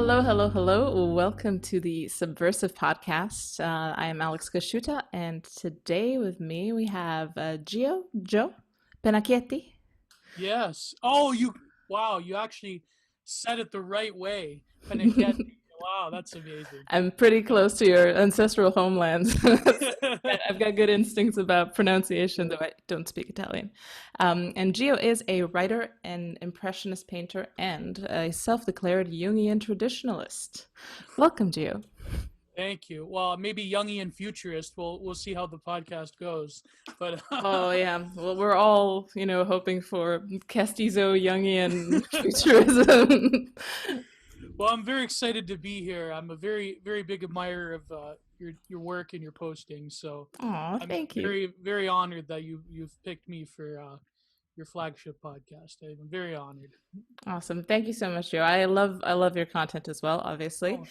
Hello, hello, hello. Welcome to the Subversive Podcast. I am Alex Gashuta, and today with me we have Gio Pennacchietti. Yes. Oh, wow, you actually said it the right way. Pennacchietti. Wow, that's amazing. I'm pretty Yeah. close to your ancestral homelands. I've got good instincts about pronunciation, though I don't speak Italian. And Gio is a writer, an impressionist painter, and a self-declared Jungian traditionalist. Welcome, Gio. Thank you. Well, maybe Jungian futurist. We'll see how the podcast goes. But Oh yeah. Well, we're all, hoping for Castizo Jungian futurism. well, I'm very excited to be here. I'm a very big admirer of your work and your posting. So Aw, I'm thank you. very honored that you've picked me for your flagship podcast. I'm very honored. Awesome. Thank you so much, Joe. I love your content as well, obviously. Oh,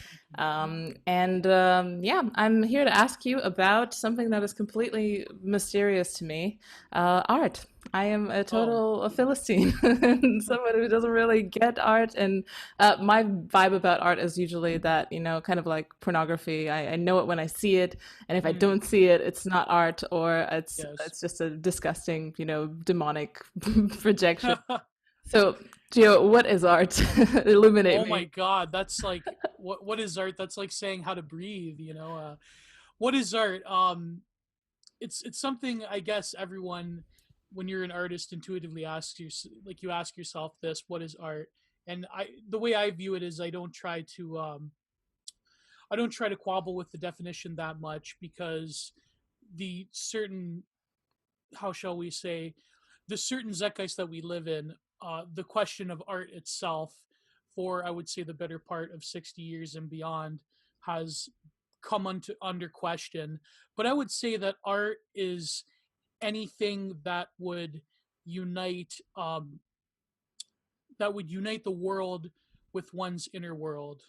thank you. Yeah, I'm here to ask you about something that is completely mysterious to me, art. I am a Oh, total Philistine, someone who doesn't really get art. And my vibe about art is usually that, kind of like pornography. I know it when I see it, and if I mm, don't see it, it's not art, or it's yes. it's just a disgusting, demonic projection. So, Gio, what is art? Illuminate Oh my me. God, that's like what is art? That's like saying how to breathe, what is art? It's something I guess everyone, when you're an artist, intuitively asks you, like you ask yourself this, what is art? And the way I view it is I don't try to quabble with the definition that much, because the certain, how shall we say, the certain zeitgeist that we live in, the question of art itself, for I would say the better part of 60 years and beyond, has come under question. But I would say that art is anything unite um, that would unite the world with one's inner world.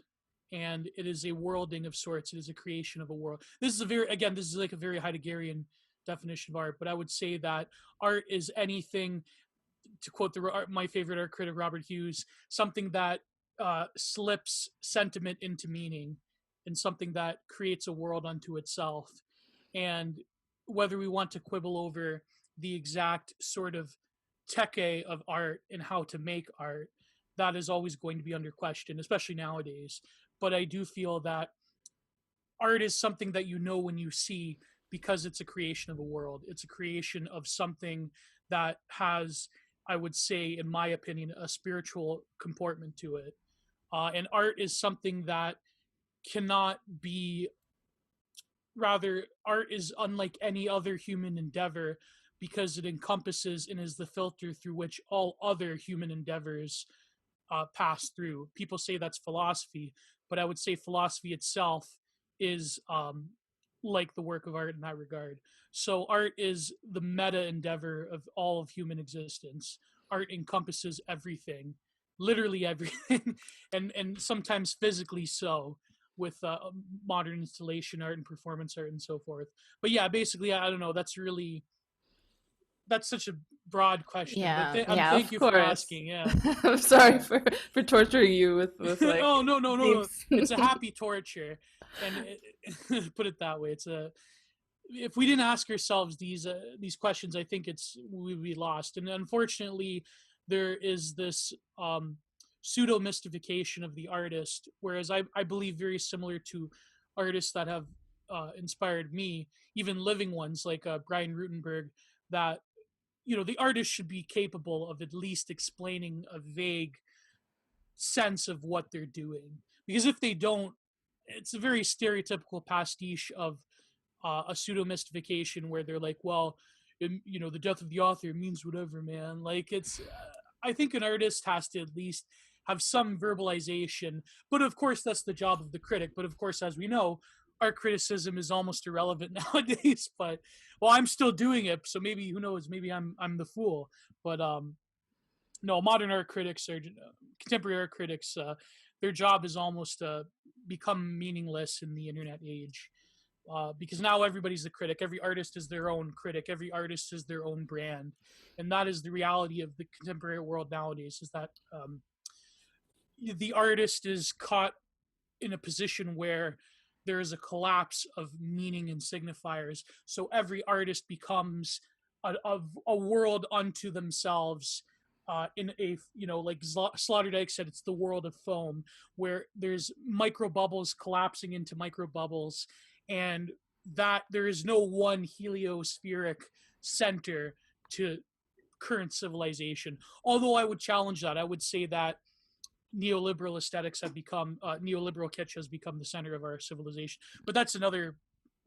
And it is a worlding of sorts. It is a creation of a world. This is like a very Heideggerian definition of art, but I would say that art is anything, to quote my favorite art critic Robert Hughes, something that slips sentiment into meaning, and something that creates a world unto itself. And whether we want to quibble over the exact sort of teke of art and how to make art, that is always going to be under question, especially nowadays. But I do feel that art is something that you know when you see, because it's a creation of a world. It's a creation of something that has, I would say, in my opinion, a spiritual comportment to it. And art is something that cannot be, rather, art is unlike any other human endeavor, because it encompasses and is the filter through which all other human endeavors pass through. People say that's philosophy, but I would say philosophy itself is like the work of art in that regard. So art is the meta endeavor of all of human existence. Art encompasses everything, literally everything, and sometimes physically so, with modern installation art and performance art and so forth. But yeah, basically, I don't know. That's such a broad question, but Yeah, yeah, thank of you for course. asking. Yeah. I'm sorry for torturing you with like Oh, no. names. It's a happy torture, and put it that way. If we didn't ask ourselves these questions, I think we would be lost. And unfortunately, there is this pseudo mystification of the artist, whereas I believe, very similar to artists that have inspired me, even living ones like Brian Rutenberg, that the artist should be capable of at least explaining a vague sense of what they're doing. Because if they don't, it's a very stereotypical pastiche of a pseudo mystification, where they're like, well, the death of the author means whatever, man. Like, I think an artist has to at least have some verbalization. But of course, that's the job of the critic. But of course, as we know, art criticism is almost irrelevant nowadays. But well, I'm still doing it, so maybe, who knows? Maybe I'm the fool. But no, modern art critics or contemporary art critics, their job is almost become meaningless in the internet age, because now everybody's a critic. Every artist is their own critic. Every artist is their own brand, and that is the reality of the contemporary world nowadays. Is that the artist is caught in a position where there is a collapse of meaning and signifiers. So every artist becomes a world unto themselves. In a, like Sloterdijk said, it's the world of foam, where there's micro bubbles collapsing into micro bubbles, and that there is no one heliospheric center to current civilization. Although I would challenge that. I would say that neoliberal aesthetics have become neoliberal kitsch has become the center of our civilization. But that's another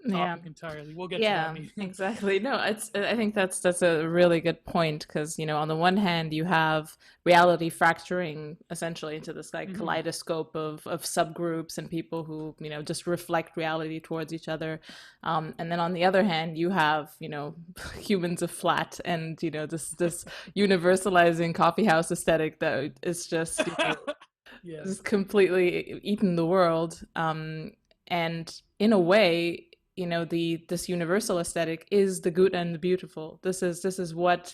topic entirely. We'll get to that maybe. Exactly. No, I think that's a really good point, because on the one hand you have reality fracturing essentially into this like kaleidoscope of subgroups and people who just reflect reality towards each other, and then on the other hand you have humans of flat and this universalizing coffee house aesthetic that is just just completely eaten the world, and in a way this universal aesthetic is the good and the beautiful. This is what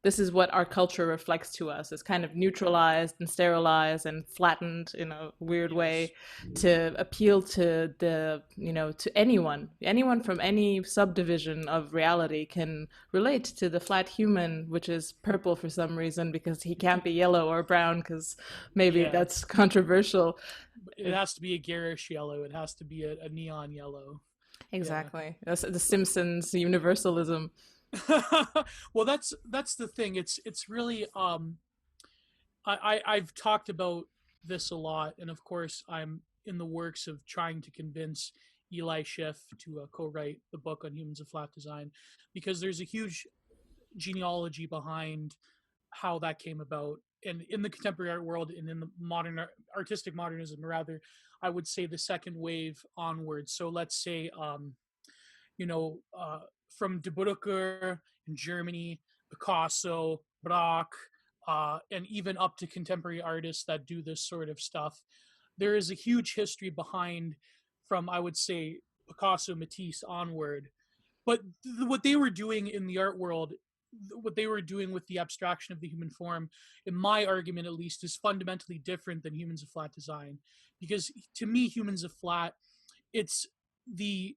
this is what our culture reflects to us. It's kind of neutralized and sterilized and flattened in a weird way to appeal to the to anyone from any subdivision of reality can relate to the flat human, which is purple for some reason because he can't be yellow or brown because maybe that's controversial. It has to be a garish yellow. It has to be a neon yellow. Exactly. That's the Simpsons universalism. Well, that's the thing. It's really I've talked about this a lot, and of course I'm in the works of trying to convince Eli Schiff to co-write the book on humans of flat design, because there's a huge genealogy behind how that came about. And in the contemporary art world and in the modern artistic modernism, rather, I would say the second wave onwards. So let's say, from De Bodeker in Germany, Picasso, Braque, and even up to contemporary artists that do this sort of stuff. There is a huge history behind, from, I would say, Picasso, Matisse onward. But what they were doing in the art world, what they were doing with the abstraction of the human form, in my argument at least, is fundamentally different than humans of flat design. Because to me, humans of flat, it's the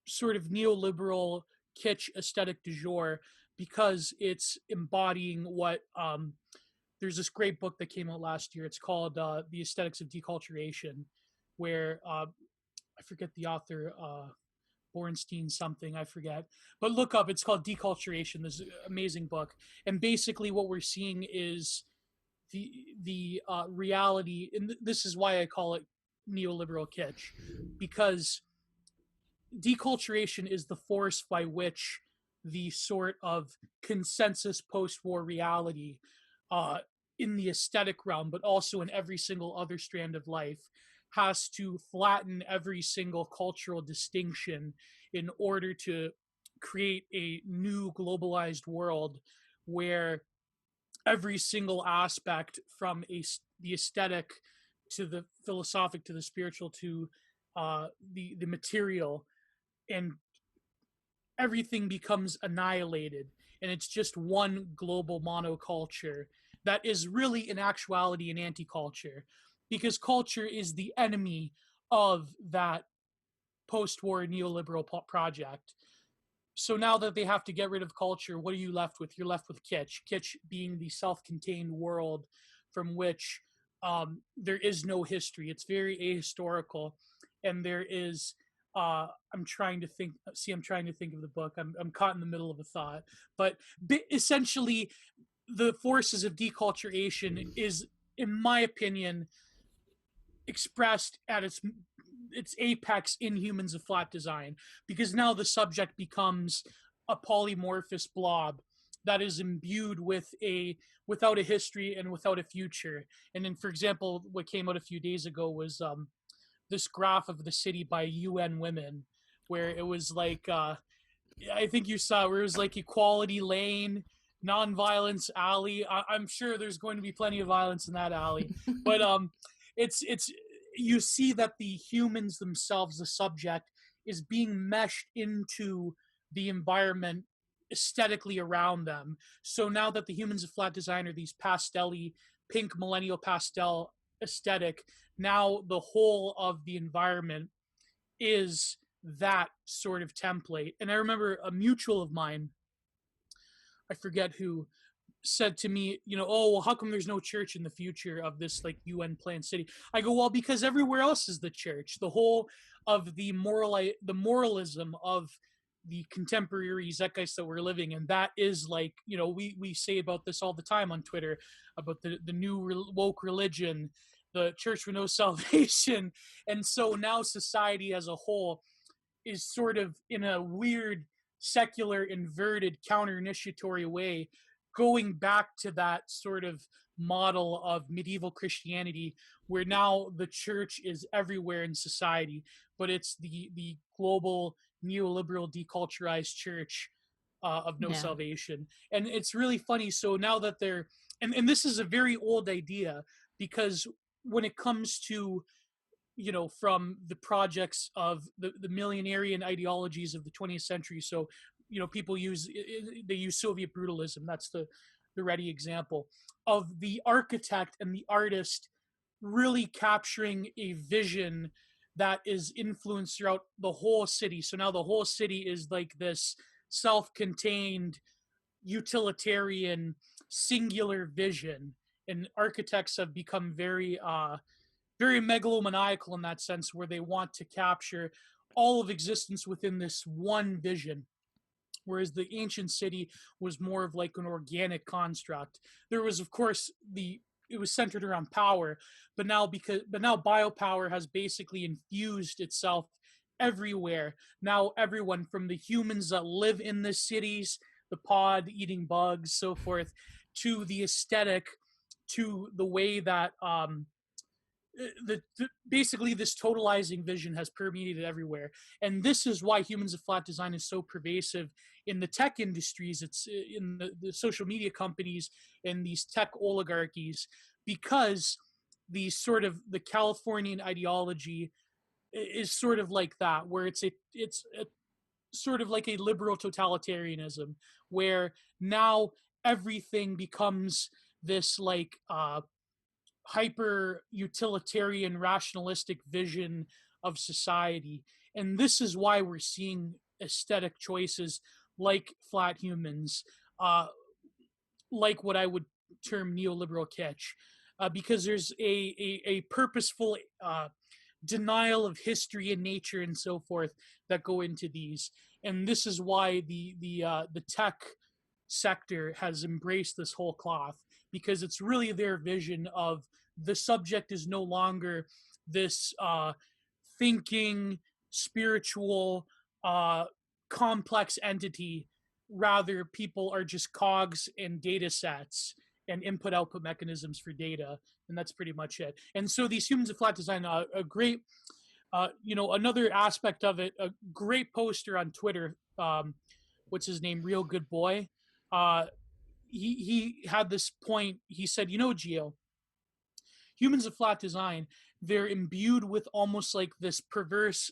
sort of neoliberal kitsch aesthetic du jour, because it's embodying what there's this great book that came out last year. It's called The Aesthetics of Deculturation, where I forget the author, Bornstein something, I forget, but look up, it's called Deculturation, this amazing book. And basically what we're seeing is the reality, and this is why I call it neoliberal kitsch, because deculturation is the force by which the sort of consensus post-war reality, in the aesthetic realm, but also in every single other strand of life, has to flatten every single cultural distinction in order to create a new globalized world where every single aspect, from the aesthetic to the philosophic to the spiritual to the material, and everything becomes annihilated, and it's just one global monoculture that is really in actuality an anti-culture, because culture is the enemy of that post-war neoliberal project. So now that they have to get rid of culture, what are you left with? You're left with kitsch. Kitsch being the self-contained world from which there is no history. It's very ahistorical, and there is. I'm trying to think. See, I'm trying to think of the book. I'm caught in the middle of a thought. But essentially, the forces of deculturation is, in my opinion, expressed at its apex in humans of flat design, because now the subject becomes a polymorphous blob that is imbued with without a history and without a future. And then, for example, what came out a few days ago was this graph of the city by UN Women, where it was like I think you saw, where it was like Equality Lane, Nonviolence Alley. I'm sure there's going to be plenty of violence in that alley, but it's you see that the humans themselves, the subject, is being meshed into the environment aesthetically around them. So now that the humans of flat design are these pastel-y, pink millennial pastel aesthetic, now the whole of the environment is that sort of template. And I remember a mutual of mine, I forget who, said to me, oh, well, how come there's no church in the future of this like UN planned city? I go, well, because everywhere else is the church. The whole of the moralism of the contemporary zeitgeist that we're living in, that is like, we say about this all the time on Twitter about the new woke religion, the church with no salvation. And so now society as a whole is sort of in a weird secular inverted counter initiatory way going back to that sort of model of medieval Christianity, where now the church is everywhere in society, but it's the global neoliberal deculturized church of no salvation. And it's really funny. So now that they're, and this is a very old idea, because when it comes to, from the projects of the millenarian ideologies of the 20th century. So, people use Soviet brutalism. That's the ready example of the architect and the artist really capturing a vision that is influenced throughout the whole city. So now the whole city is like this self-contained, utilitarian, singular vision. And architects have become very megalomaniacal in that sense, where they want to capture all of existence within this one vision. Whereas the ancient city was more of like an organic construct. There was, of course, it was centered around power, but now biopower has basically infused itself everywhere. Now everyone from the humans that live in the cities, the pod eating bugs, so forth, to the aesthetic, to the way that basically this totalizing vision has permeated everywhere. And this is why humans of flat design is so pervasive in the tech industries. It's in the social media companies and these tech oligarchies, because the Californian ideology is sort of like that, where it's a sort of like a liberal totalitarianism, where now everything becomes this like hyper utilitarian rationalistic vision of society. And this is why we're seeing aesthetic choices like flat humans, like what I would term neoliberal kitsch, because there's a purposeful denial of history and nature and so forth that go into these. And this is why the tech sector has embraced this whole cloth, because it's really their vision of the subject is no longer this thinking, spiritual, complex entity. Rather, people are just cogs and data sets and input-output mechanisms for data, and that's pretty much it. And so these humans of flat design, a great, another aspect of it, a great poster on Twitter, what's his name, Real Good Boy, he had this point. He said, Gio, humans of flat design, they're imbued with almost like this perverse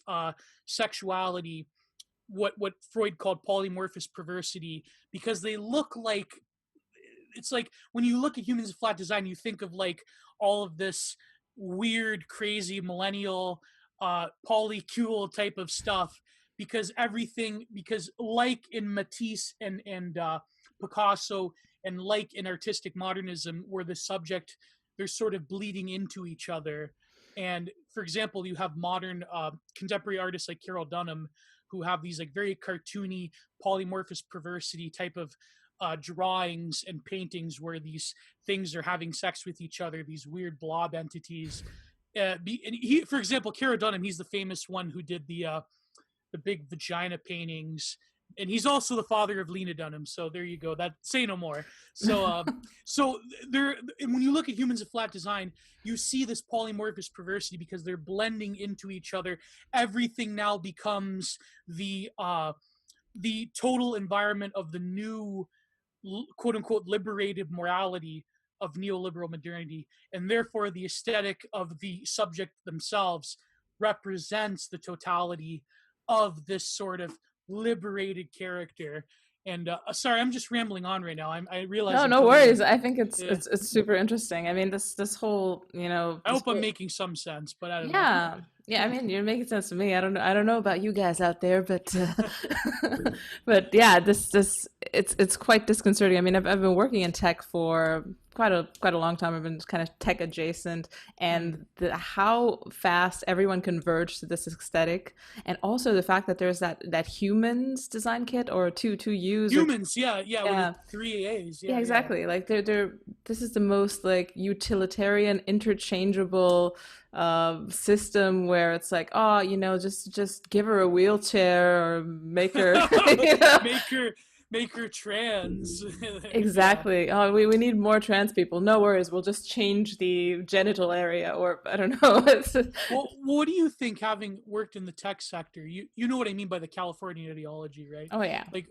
sexuality, what Freud called polymorphous perversity, because they look like, it's like when you look at humans of flat design, you think of like all of this weird, crazy millennial polycule type of stuff, because like in Matisse and Picasso, and like in artistic modernism, where the subject, they're sort of bleeding into each other. And for example, you have modern contemporary artists like Carol Dunham, who have these like very cartoony polymorphous perversity type of drawings and paintings, where these things are having sex with each other, these weird blob entities. And he, for example, Carol Dunham, he's the famous one who did the big vagina paintings, and he's also the father of Lena Dunham. So there you go. That say no more. So so there, when you look at humans of flat design, you see this polymorphous perversity because they're blending into each other. Everything now becomes the total environment of the new quote unquote liberated morality of neoliberal modernity, and therefore the aesthetic of the subject themselves represents the totality of this sort of liberated character. And sorry, I'm just rambling on right now. I realize No, I'm no totally. worries. I think it's Yeah. it's super interesting. I mean, this whole, I hope I'm making some sense, but I don't know. yeah, yeah. I mean, you're making sense to me. I don't know. I don't know about you guys out there, but but yeah, this it's quite disconcerting. I mean, I've been working in tech for quite a long time. I've been kind of tech adjacent, Mm. and how fast everyone converged to this aesthetic, and also the fact that there's that humans design kit or two use or Humans, yeah, yeah, with the yeah. three A's, Yeah, yeah, yeah. exactly. Like they're this is the most like utilitarian, interchangeable system where it's like, oh, just give her a wheelchair or make her, you know. make her make her trans. Yeah. Exactly. Oh, we need more trans people. No worries. We'll just change the genital area, or I don't know. Well, what do you think, having worked in the tech sector? You know what I mean by the California ideology, right? Oh yeah. Like,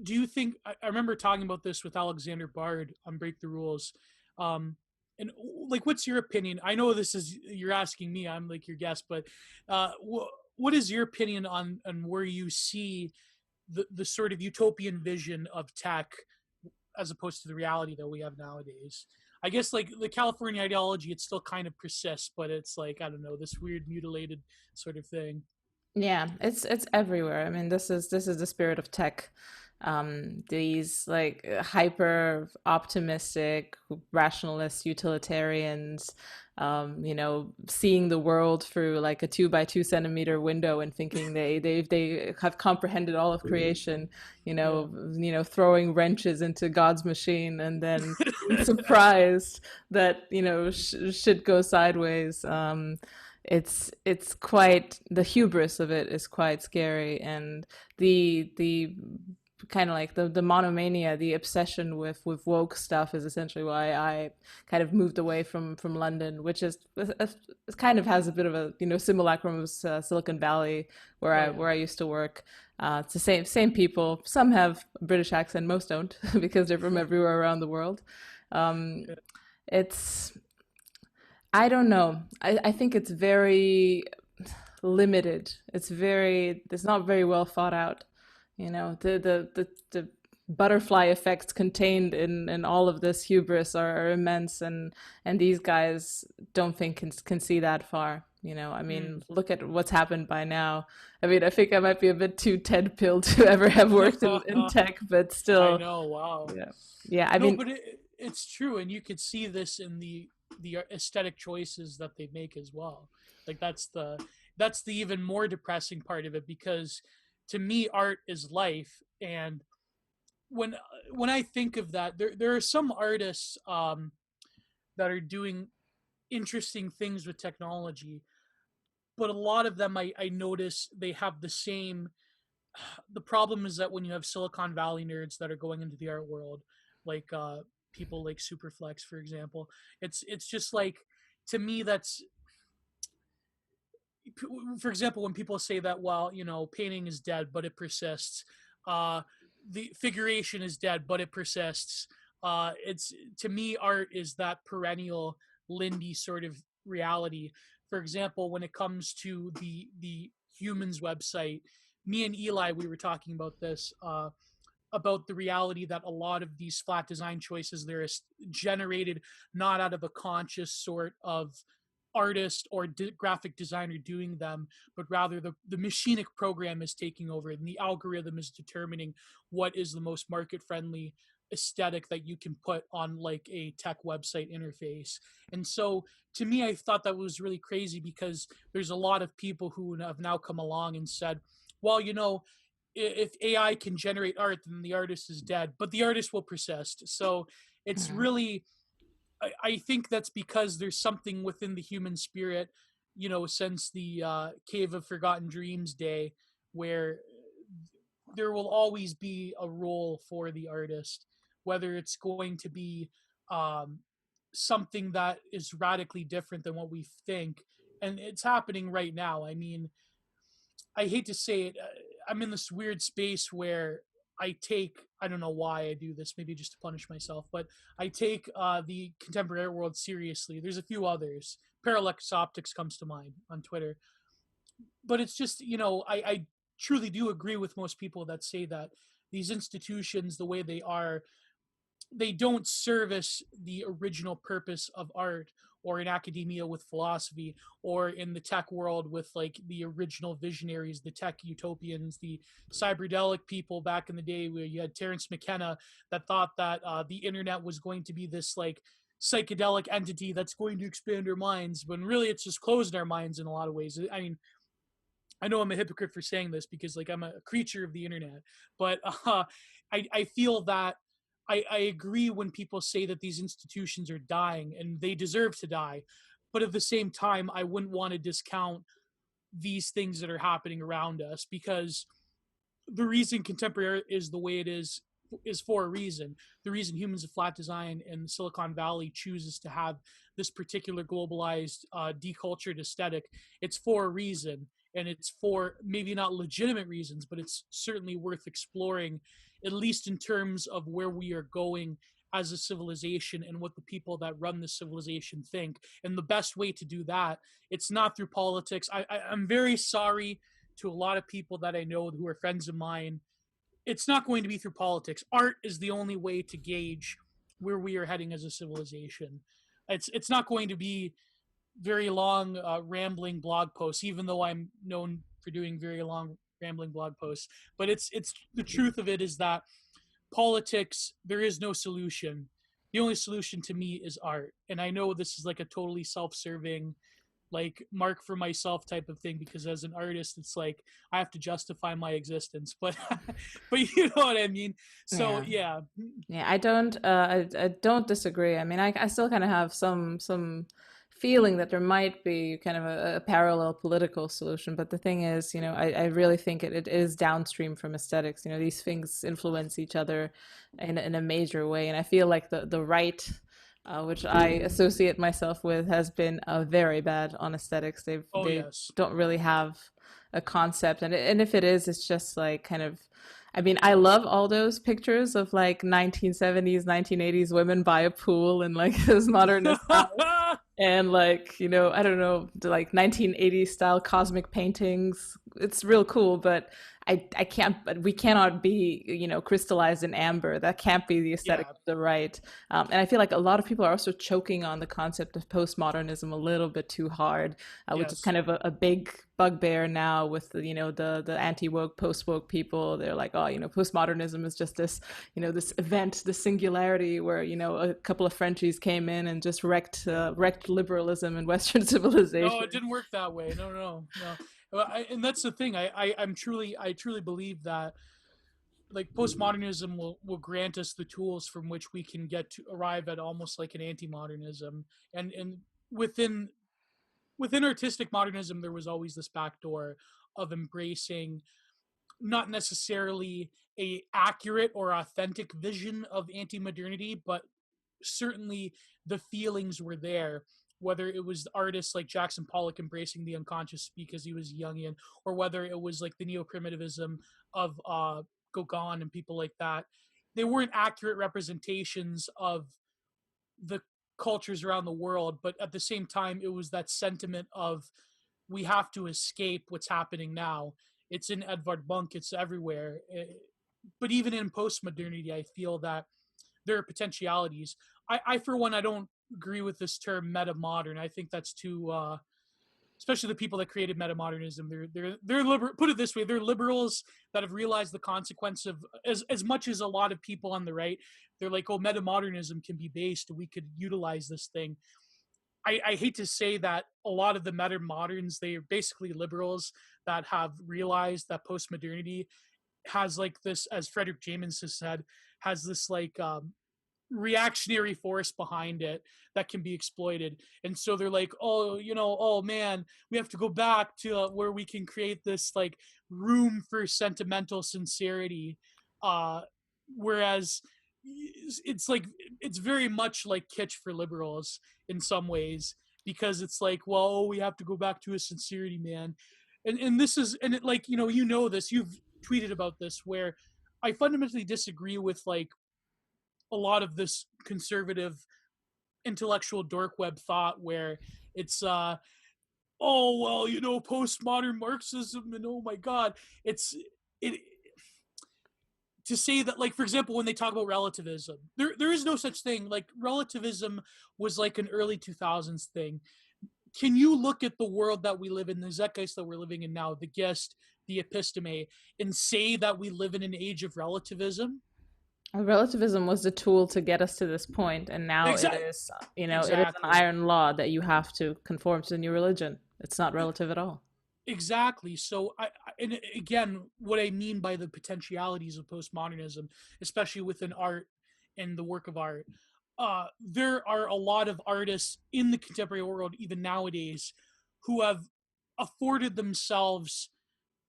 do you think? I remember talking about this with Alexander Bard on Break the Rules, um, and like, what's your opinion? I know this is, you're asking me. I'm like your guest, but what is your opinion on where you see the sort of utopian vision of tech as opposed to the reality that we have nowadays? I guess like the California ideology, it still kind of persists, but it's like, I don't know, this weird mutilated sort of thing. Yeah, it's everywhere. I mean, this is the spirit of tech. These like hyper optimistic, rationalist utilitarians, seeing the world through like a 2 by 2 centimeter window and thinking they have comprehended all of creation. Yeah. Throwing wrenches into God's machine and then being surprised that shit goes sideways. It's quite, the hubris of it is quite scary, and the kind of like the monomania, the obsession with woke stuff is essentially why I kind of moved away from London, which is it kind of has a bit of a simulacrum of Silicon Valley where Oh I yeah. where I used to work. It's the same people. Some have a British accent, most don't because they're from everywhere around the world. Um, Yeah. it's I don't know. I think it's very limited. It's not very well thought out. The butterfly effects contained in all of this hubris are immense, and these guys don't think can see that far. I Mm. mean, look at what's happened by now. I mean, I think I might be a bit too Ted pilled to ever have worked in tech, but I still, know. Wow. yeah. Yeah, I No, mean, but it's true, and you could see this in the aesthetic choices that they make as well. Like, that's the even more depressing part of it, because to me, art is life. And when when I think of that, there are some artists that are doing interesting things with technology, but a lot of them, I notice they have the same. The problem is that when you have Silicon Valley nerds that are going into the art world, like people like Superflex, for example, it's just like, to me, that's, for example, when people say that, well, painting is dead but it persists, uh the figuration is dead but it persists, it's, to me, art is that perennial lindy sort of reality. For example, when it comes to the humans website, me and Eli, we were talking about this, about the reality that a lot of these flat design choices, they're generated not out of a conscious sort of artist or graphic designer doing them, but rather the machinic program is taking over, and the algorithm is determining what is the most market friendly aesthetic that you can put on like a tech website interface. And so, to me, I thought that was really crazy, because there's a lot of people who have now come along and said, well, if AI can generate art, then the artist is dead, but the artist will persist. So it's mhm. really, I think that's because there's something within the human spirit, since the Cave of Forgotten Dreams day, where there will always be a role for the artist, whether it's going to be um, something that is radically different than what we think. And it's happening right now. I mean, I hate to say it, I'm in this weird space where I don't know why I do this, maybe just to punish myself, but I take the contemporary world seriously. There's a few others. Parallax Optics comes to mind on Twitter. But it's just, I truly do agree with most people that say that these institutions, the way they are, they don't service the original purpose of art, or in academia with philosophy, or in the tech world with like the original visionaries, the tech utopians, the cyberdelic people back in the day, where you had Terence McKenna that thought that the internet was going to be this like psychedelic entity that's going to expand our minds, when really it's just closing our minds in a lot of ways. I mean, I know I'm a hypocrite for saying this because like I'm a creature of the internet, but I feel that I agree when people say that these institutions are dying and they deserve to die, but at the same time, I wouldn't want to discount these things that are happening around us, because the reason contemporary art is the way it is for a reason. The reason Humans of Flat Design and Silicon Valley chooses to have this particular globalized, decultured aesthetic, it's for a reason. And it's for maybe not legitimate reasons, but it's certainly worth exploring, at least in terms of where we are going as a civilization and what the people that run the civilization think. And the best way to do that, it's not through politics. I'm very sorry to a lot of people that I know who are friends of mine. It's not going to be through politics. Art is the only way to gauge where we are heading as a civilization. It's not going to be very long, rambling blog posts, even though I'm known for doing very long, rambling blog posts. But it's the truth of it is that politics, there is no solution. The only solution to me is art. And I know this is like a totally self-serving, like mark for myself type of thing, because as an artist, it's like I have to justify my existence. But but you know what I mean. So yeah. I don't disagree. I mean, I still kind of have some feeling that there might be kind of a parallel political solution, but the thing is, I really think it is downstream from aesthetics. These things influence each other in a major way, and I feel like the right, which I associate myself with, has been very bad on aesthetics. They Yes. don't really have a concept, and if it is, it's just like kind of. I mean, I love all those pictures of like 1970s, 1980s women by a pool and like this modernist and like, I don't know, like 1980s style cosmic paintings. It's real cool, but I can't, but we cannot be, crystallized in amber. That can't be the aesthetic of the right. And I feel like a lot of people are also choking on the concept of postmodernism a little bit too hard, which is kind of a big bugbear now with the anti-woke, post-woke people. They're like, oh, postmodernism is just this, this event, this singularity where, a couple of Frenchies came in and just wrecked liberalism and Western civilization. No, it didn't work that way. No. Well, and that's the thing. I truly believe that like postmodernism will grant us the tools from which we can get to arrive at almost like an anti-modernism. And within artistic modernism, there was always this backdoor of embracing not necessarily a accurate or authentic vision of anti-modernity, but certainly the feelings were there, whether it was artists like Jackson Pollock embracing the unconscious because he was Jungian, or whether it was like the neo-primitivism of Gauguin and people like that. They weren't accurate representations of the cultures around the world, but at the same time, it was that sentiment of we have to escape what's happening now. It's in Edvard Munch, it's everywhere. But even in postmodernity, I feel that there are potentialities. I for one, I don't agree with this term meta-modern. I think that's too, especially the people that created metamodernism. They're liberal. Put it this way: they're liberals that have realized the consequence of as much as a lot of people on the right. They're like, oh, metamodernism can be based. We could utilize this thing. I hate to say that a lot of the meta moderns, they are basically liberals that have realized that postmodernity has like this, as Frederick James has said, has this like reactionary force behind it that can be exploited. And so they're like, oh, oh man, we have to go back to where we can create this like room for sentimental sincerity. Whereas it's like, it's very much like kitsch for liberals in some ways, because it's like, well, we have to go back to a sincerity, man. And this is, and it like, this, you've tweeted about this, where I fundamentally disagree with like a lot of this conservative intellectual dork web thought where it's oh well, postmodern Marxism, and oh my god, it to say that, like, for example, when they talk about relativism, there is no such thing. Like, relativism was like an early 2000s thing. Can you look at the world that we live in, the zeitgeist that we're living in now, the Gest, the episteme, and say that we live in an age of relativism? Relativism was the tool to get us to this point, and now it Exactly. is, it is an Exactly. iron law that you have to conform to the new religion. It's not relative at all. Exactly. So, and again, what I mean by the potentialities of postmodernism, especially within art and the work of art, there are a lot of artists in the contemporary world, even nowadays, who have afforded themselves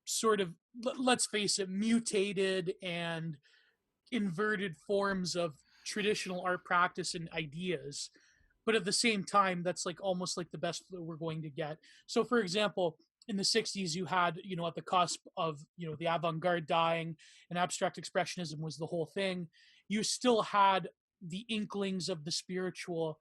sort of, let's face it, mutated and inverted forms of traditional art practice and ideas. But at the same time, that's like almost like the best that we're going to get. So, for example, in the 60s, you had, at the cusp of, the avant-garde dying, and abstract expressionism was the whole thing. You still had the inklings of the spiritual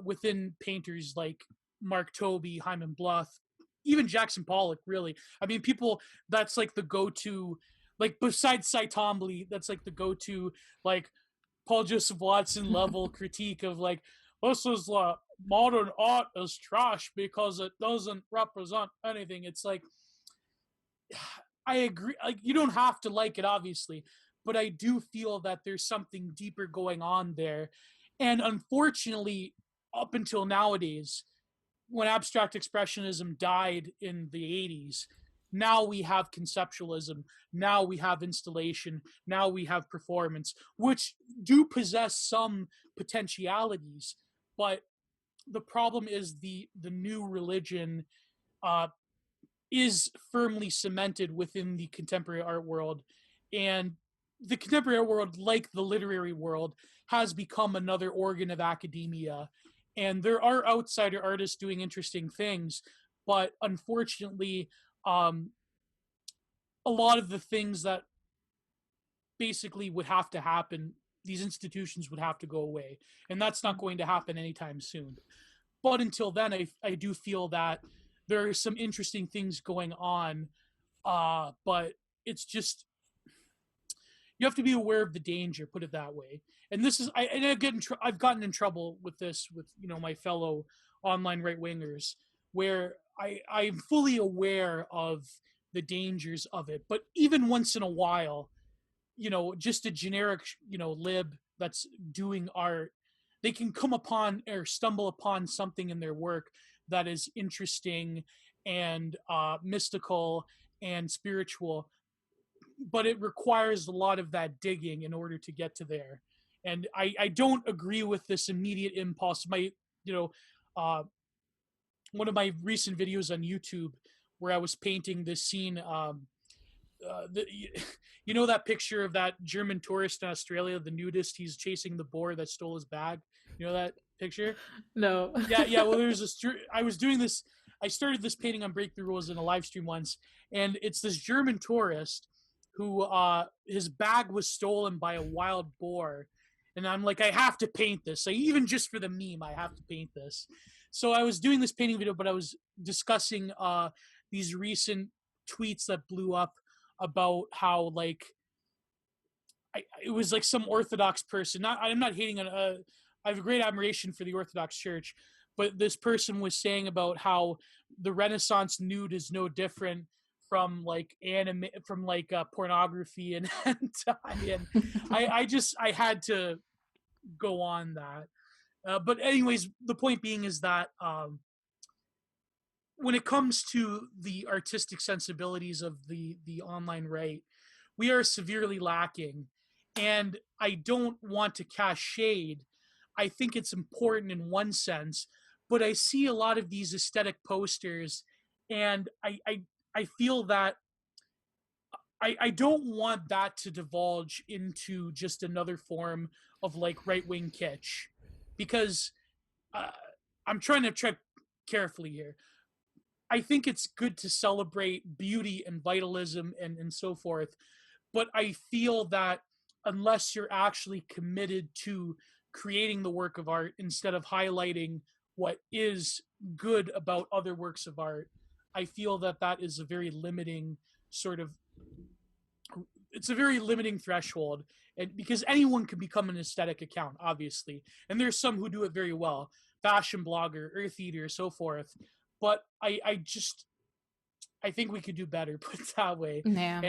within painters like Mark Tobey, Hyman Bluth, even Jackson Pollock, really. I mean, people, that's like the go-to, like, besides Cy Twombly, that's like the go-to, like, Paul Joseph Watson level critique of, like, this is modern art is trash because it doesn't represent anything. It's like, I agree. Like, you don't have to like it, obviously, but I do feel that there's something deeper going on there. And unfortunately, up until nowadays, when abstract expressionism died in the 80s, now we have conceptualism, now we have installation, now we have performance, which do possess some potentialities, but the problem is the new religion uh, is firmly cemented within the contemporary art world, and the contemporary art world, like the literary world, has become another organ of academia. And there are outsider artists doing interesting things, but unfortunately, um, a lot of the things that basically would have to happen, these institutions would have to go away, and that's not going to happen anytime soon. But until then, I do feel that there are some interesting things going on, but it's just, you have to be aware of the danger, put it that way. And this is, I've gotten in trouble with this with, my fellow online right wingers, where I'm fully aware of the dangers of it. But even once in a while, just a generic, lib that's doing art, they can come upon or stumble upon something in their work that is interesting and mystical and spiritual, but it requires a lot of that digging in order to get to there. And I don't agree with this immediate impulse. Uh, One of my recent videos on YouTube where I was painting this scene, that picture of that German tourist in Australia, the nudist, he's chasing the boar that stole his bag. You know that picture? No. Yeah. Well, I was doing this. I started this painting on Breakthrough Rules in a live stream once, and it's this German tourist who his bag was stolen by a wild boar, and I'm like, I have to paint this. Like, even just for the meme, I have to paint this. So I was doing this painting video, but I was discussing these recent tweets that blew up about how, like, it was like some Orthodox person. I'm not hating on. I have a great admiration for the Orthodox Church, but this person was saying about how the Renaissance nude is no different from like anime, from like pornography and hentai, and I had to go on that. But anyways, the point being is that when it comes to the artistic sensibilities of the online right, we are severely lacking. And I don't want to cast shade. I think it's important in one sense, but I see a lot of these aesthetic posters, and I feel that I don't want that to divulge into just another form of like right wing kitsch, because uh, I'm trying to tread carefully here. I think it's good to celebrate beauty and vitalism and so forth, but I feel that unless you're actually committed to creating the work of art instead of highlighting what is good about other works of art, I feel that that is a very limiting sort of it's a very limiting threshold, and because anyone can become an aesthetic account, obviously, and there's some who do it very well, fashion blogger, earth eater, so forth. But I think we could do better, put it that way. Yeah.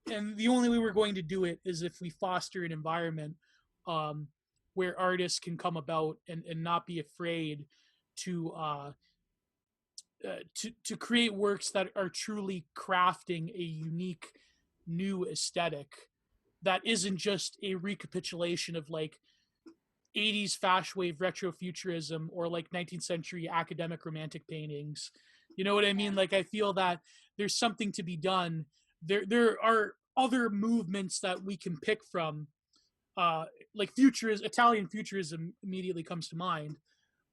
And the only way we're going to do it is if we foster an environment um, where artists can come about and not be afraid to to create works that are truly crafting a unique new aesthetic that isn't just a recapitulation of like 80s fashion wave retrofuturism or like 19th century academic romantic paintings. You know what I mean? Like I feel that there's something to be done. There are other movements that we can pick from. Like futurism, Italian futurism immediately comes to mind.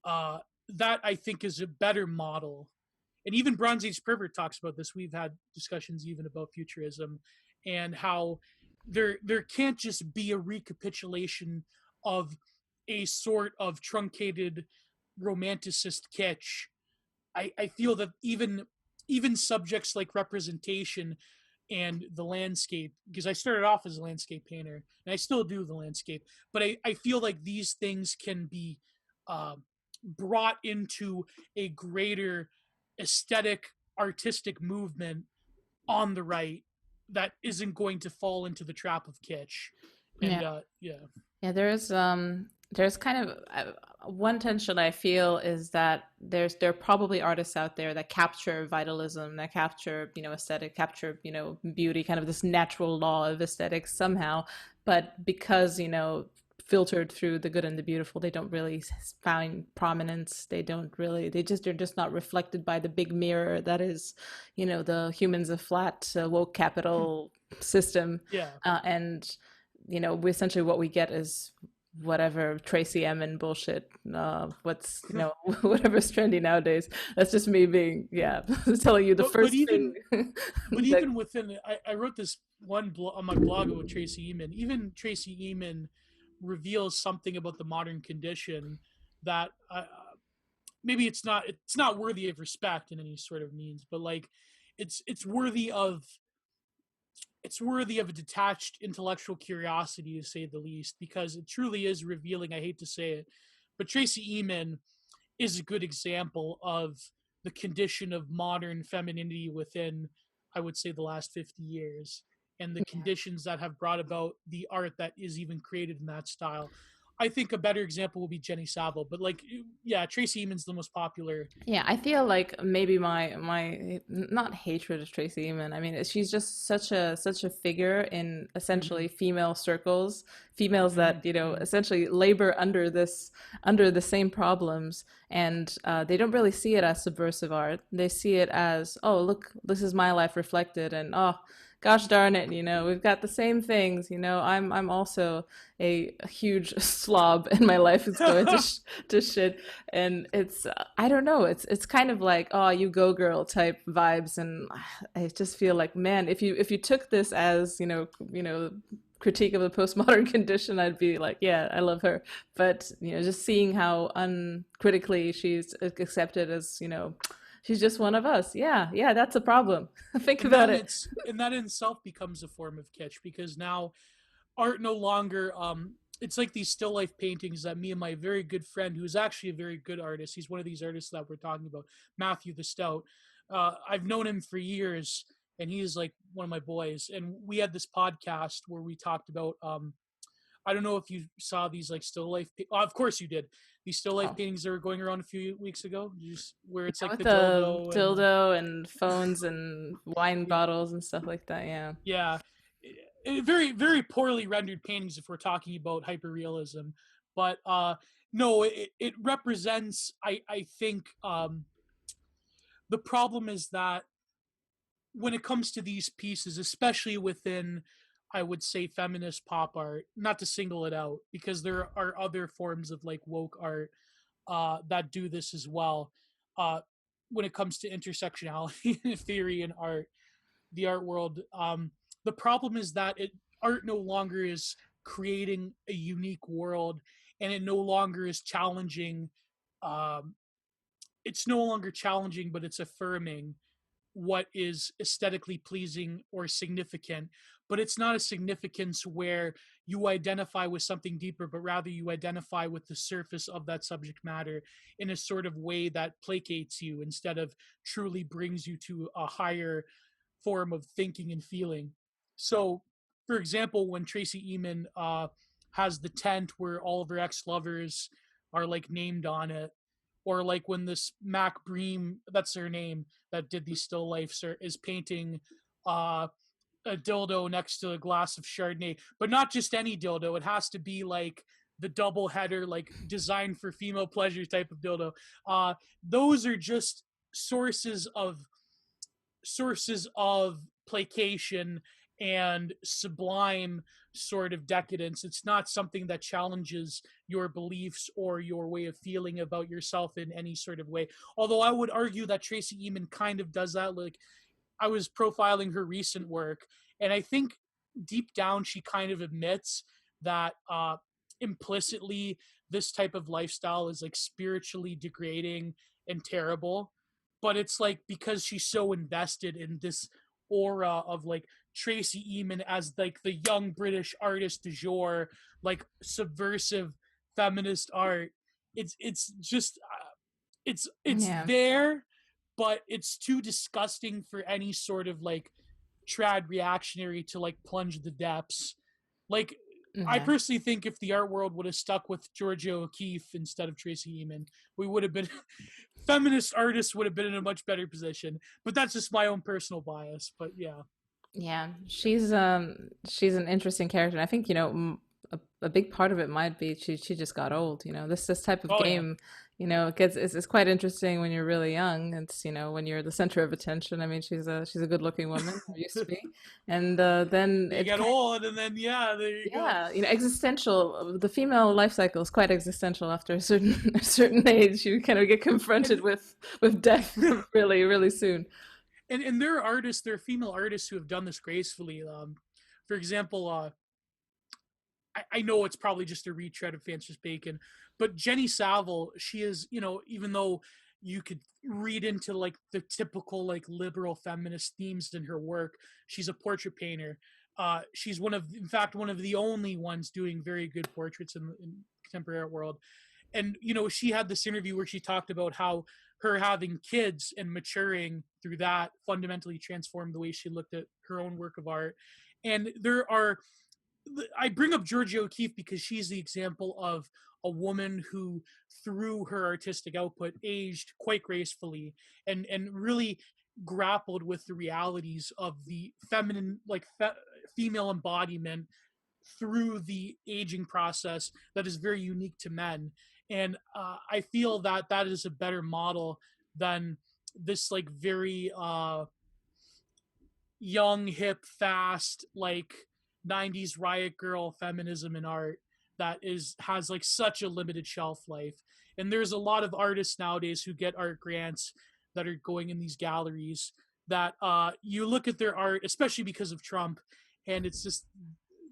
That I think is a better model. And even Bronze Age Pervert talks about this. We've had discussions even about futurism and how there can't just be a recapitulation of a sort of truncated romanticist kitsch. I feel that even subjects like representation and the landscape, because I started off as a landscape painter and I still do the landscape, but I feel like these things can be brought into a greater aesthetic artistic movement on the right that isn't going to fall into the trap of kitsch. And Yeah. yeah. Yeah, there's kind of one tension I feel is that there are probably artists out there that capture vitalism, that capture, aesthetic, capture, beauty, kind of this natural law of aesthetics somehow, but because, filtered through the good and the beautiful, they don't really find prominence. They're just not reflected by the big mirror that is, the humans of flat woke capital system. Yeah. And we essentially what we get is whatever Tracey Eamon bullshit. What's whatever's trendy nowadays. That's just me being telling you the first thing. But even within, I wrote this one on my blog about Tracey Eamon. Even Tracey Eamon reveals something about the modern condition that maybe it's not worthy of respect in any sort of means, but like it's worthy of a detached intellectual curiosity, to say the least, because it truly is revealing. I hate to say it, but Tracey Eamon is a good example of the condition of modern femininity within, I would say, the last 50 years, and the conditions that have brought about the art that is even created in that style. I think a better example will be Jenny Savile, but like, yeah, Tracey Eamon's the most popular. Yeah, I feel like maybe my not hatred of Tracey Eamon. I mean, she's just such a figure in essentially female circles, females that essentially labor under the same problems, and they don't really see it as subversive art. They see it as, oh, look, this is my life reflected, and oh, gosh darn it, we've got the same things. I'm also a huge slob, and my life is going to shit, and it's I don't know, it's kind of like, oh, you go girl type vibes, and I just feel like, man, if you took this as critique of the postmodern condition, I'd be like, yeah, I love her. But just seeing how uncritically she's accepted as she's just one of us. Yeah, that's a problem. Think about it. And that in itself becomes a form of kitsch, because now art no longer it's like these still life paintings that me and my very good friend, who's actually a very good artist, he's one of these artists that we're talking about, Matthew the Stout. I've known him for years, and he's like one of my boys. And we had this podcast where we talked about I don't know if you saw these like still life. Of course you did. These still life paintings that were going around a few weeks ago, where it's like with the dildo and phones and wine bottles and stuff like that. Yeah. Yeah, very very poorly rendered paintings if we're talking about hyperrealism. But no, it represents. I think the problem is that when it comes to these pieces, especially within, I would say, feminist pop art, not to single it out, because there are other forms of like woke art that do this as well. When it comes to intersectionality theory and art, the art world, the problem is that art no longer is creating a unique world, and it no longer is challenging. Um, it's no longer challenging, but it's affirming what is aesthetically pleasing or significant, but it's not a significance where you identify with something deeper, but rather you identify with the surface of that subject matter in a sort of way that placates you instead of truly brings you to a higher form of thinking and feeling. So, for example, when Tracey Eamon has the tent where all of her ex-lovers are like named on it, or like when this Mac Bream, that's her name, that did these still lifes, is painting a dildo next to a glass of Chardonnay, but not just any dildo. It has to be like the double header, like designed for female pleasure type of dildo. Those are just sources of placation and sublime sort of decadence. It's not something that challenges your beliefs or your way of feeling about yourself in any sort of way. Although I would argue that Tracey Eamon kind of does that. Like, I was profiling her recent work, and I think deep down she kind of admits that implicitly this type of lifestyle is like spiritually degrading and terrible. But it's like because she's so invested in this aura of like Tracey Eamon as like the young British artist du jour, like subversive feminist art. It's just it's Yeah. there, but it's too disgusting for any sort of like trad reactionary to like plunge the depths. Like, I Yeah. personally think if the art world would have stuck with Georgia O'Keeffe instead of Tracey Eamon, we would have been feminist artists would have been in a much better position. But that's just my own personal bias. But yeah. Yeah, she's an interesting character. And I think, a big part of it might be she just got old. This type of Oh yeah. game, it's quite interesting when you're really young. It's, when you're the center of attention. I mean, she's a good-looking woman, or used to be, and then You get old, and then yeah, there you go. yeah, existential. The female life cycle is quite existential after a certain a certain age. You kind of get confronted And with death really, really soon. and there are artists, there are female artists who have done this gracefully. For example, I know it's probably just a retread of Francis Bacon, but Jenny Saville, she is, even though you could read into like the typical like liberal feminist themes in her work, she's a portrait painter. She's in fact, one of the only ones doing very good portraits in contemporary art world. And she had this interview where she talked about how her having kids and maturing through that fundamentally transformed the way she looked at her own work of art. And I bring up Georgia O'Keeffe because she's the example of a woman who, through her artistic output, aged quite gracefully and really grappled with the realities of the feminine, like female embodiment through the aging process that is very unique to men. And I feel that that is a better model than this like very young, hip, fast, like 90s riot girl feminism in art that has like such a limited shelf life. And there's a lot of artists nowadays who get art grants that are going in these galleries that you look at their art, especially because of Trump, and it's just,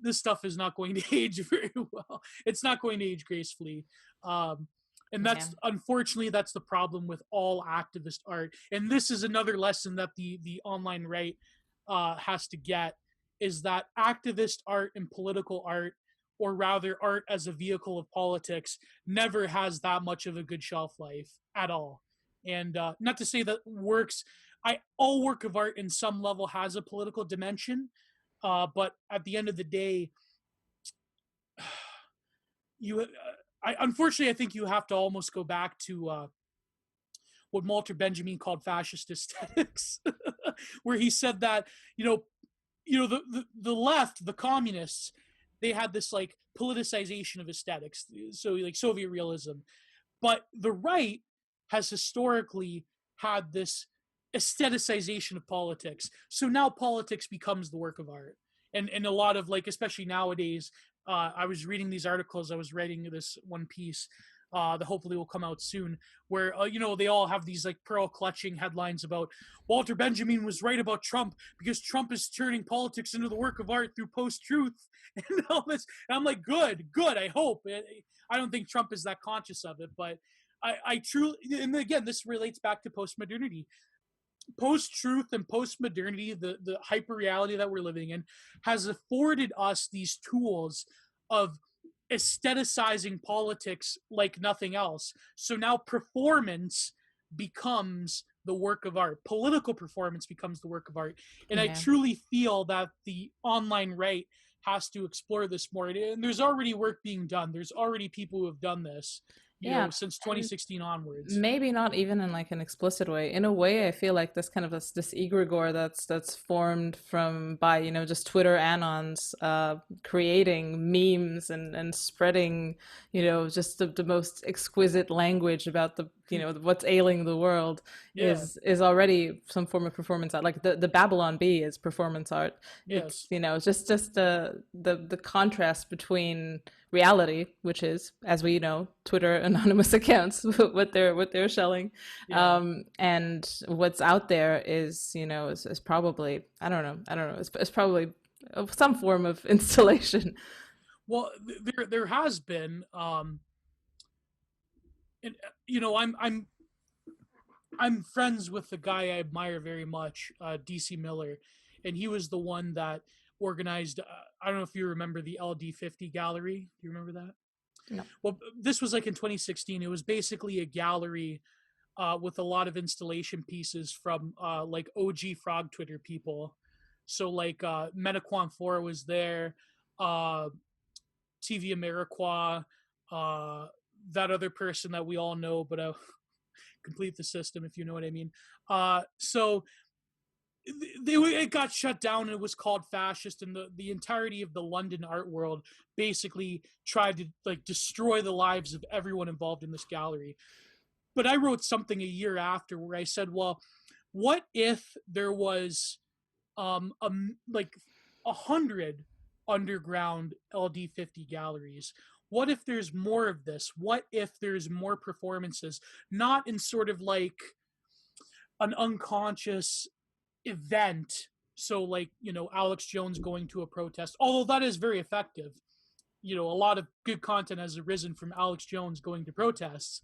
this stuff is not going to age very well. It's not going to age gracefully. And Yeah. unfortunately, that's the problem with all activist art. And this is another lesson that the online right has to get, is that activist art and political art, or rather art as a vehicle of politics, never has that much of a good shelf life at all. And not to say that all work of art in some level has a political dimension, but at the end of the day, unfortunately, I think you have to almost go back to what Walter Benjamin called fascist aesthetics, where he said that the left, the communists, they had this like politicization of aesthetics, so like Soviet realism, but the right has historically had this aestheticization of politics. So now politics becomes the work of art, and a lot of like, especially nowadays, I was reading these articles. I was writing this one piece that hopefully will come out soon, where they all have these like pearl clutching headlines about Walter Benjamin was right about Trump because Trump is turning politics into the work of art through post-truth and all this. And I'm like, good. I hope. I don't think Trump is that conscious of it, but I truly, and again, this relates back to postmodernity. post-truth and post-modernity, the hyper-reality that we're living in, has afforded us these tools of aestheticizing politics like nothing else. So now performance becomes the work of art. Political performance becomes the work of art. And I Yeah. truly feel that the online right has to explore this more. And there's already work being done. There's already people who have done this, Yeah. since And 2016 onwards. maybe not even in like an explicit way. In a way, I feel like this kind of this egregore that's formed from by just Twitter anons creating memes and spreading just the most exquisite language about the what's ailing the world Yeah. is already some form of performance art. Like the Babylon Bee is performance art. It's Yes. just the contrast between reality, which is, as we know, Twitter anonymous accounts, what they're shelling, Yeah. and what's out there is probably I don't know it's probably some form of installation. Well, there has been, and I'm friends with the guy I admire very much, DC Miller, and he was the one that organized. I don't know if you remember the LD50 gallery. Do you remember that? No. Well, this was like in 2016. It was basically a gallery with a lot of installation pieces from like OG Frog Twitter people. So like Metaquan 4 was there, uh, TV Ameriqua, uh, that other person that we all know, but complete the system, if you know what I mean. So it got shut down and it was called fascist, and the entirety of the London art world basically tried to like destroy the lives of everyone involved in this gallery. But I wrote something a year after where I said, well, what if there was like 100 underground LD50 galleries? What if there's more of this? What if there's more performances, not in sort of like an unconscious event? So like, Alex Jones going to a protest, although that is very effective. A lot of good content has arisen from Alex Jones going to protests.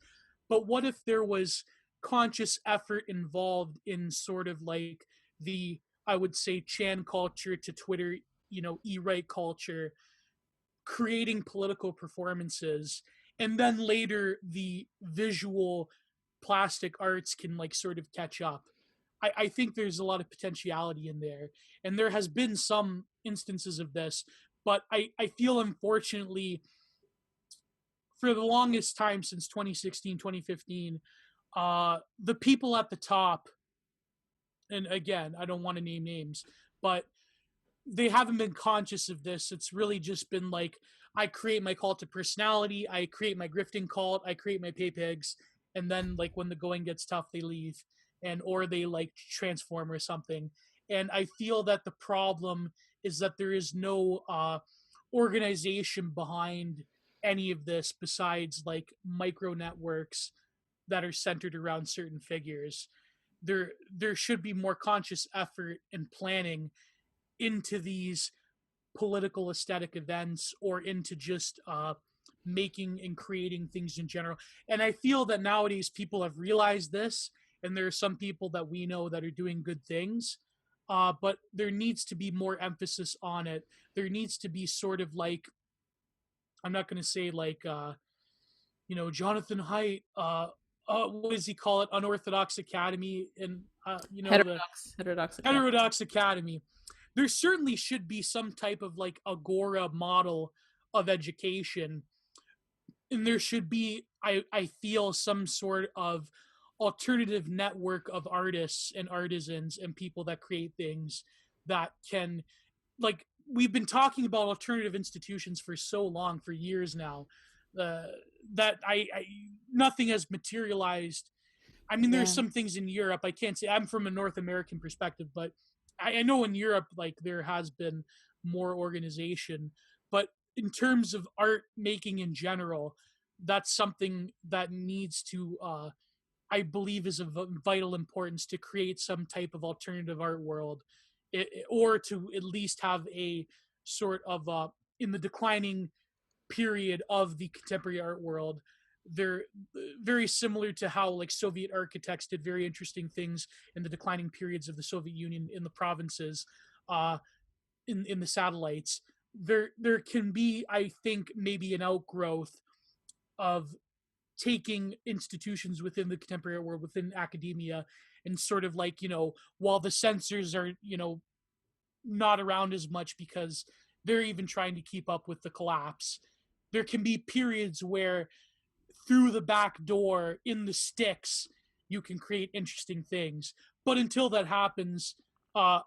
But what if there was conscious effort involved in sort of like the, I would say, Chan culture to Twitter, e-right culture, creating political performances, and then later the visual plastic arts can like sort of catch up. I think there's a lot of potentiality in there, and there has been some instances of this, but I feel unfortunately for the longest time since 2016, 2015, the people at the top, and again, I don't want to name names, but they haven't been conscious of this. It's really just been like, I create my cult of personality, I create my grifting cult, I create my pay pigs, and then like when the going gets tough, they leave, and or they like transform or something. And I feel that the problem is that there is no organization behind any of this besides like micro networks that are centered around certain figures. There should be more conscious effort and planning into these political aesthetic events, or into just making and creating things in general. And I feel that nowadays people have realized this, and there are some people that we know that are doing good things. But there needs to be more emphasis on it. There needs to be sort of like, I'm not going to say like, Jonathan Haidt, what does he call it? Unorthodox Academy, and, the Heterodox account. Heterodox Academy. There certainly should be some type of like agora model of education, and there should be, I feel, some sort of alternative network of artists and artisans and people that create things that can, like, we've been talking about alternative institutions for so long, for years now, uh, that I nothing has materialized. I mean, there's Yeah. some things in Europe. I can't say, I'm from a North American perspective, but I know in Europe, like, there has been more organization. But in terms of art making in general, that's something that needs to, I believe, is of vital importance to create some type of alternative art world, or to at least have a sort of, in the declining period of the contemporary art world, they're very similar to how like Soviet architects did very interesting things in the declining periods of the Soviet Union in the provinces, uh, in the satellites. There can be, I think, maybe an outgrowth of taking institutions within the contemporary world, within academia, and sort of like, while the censors are, not around as much because they're even trying to keep up with the collapse, there can be periods where through the back door in the sticks you can create interesting things. But until that happens, uh,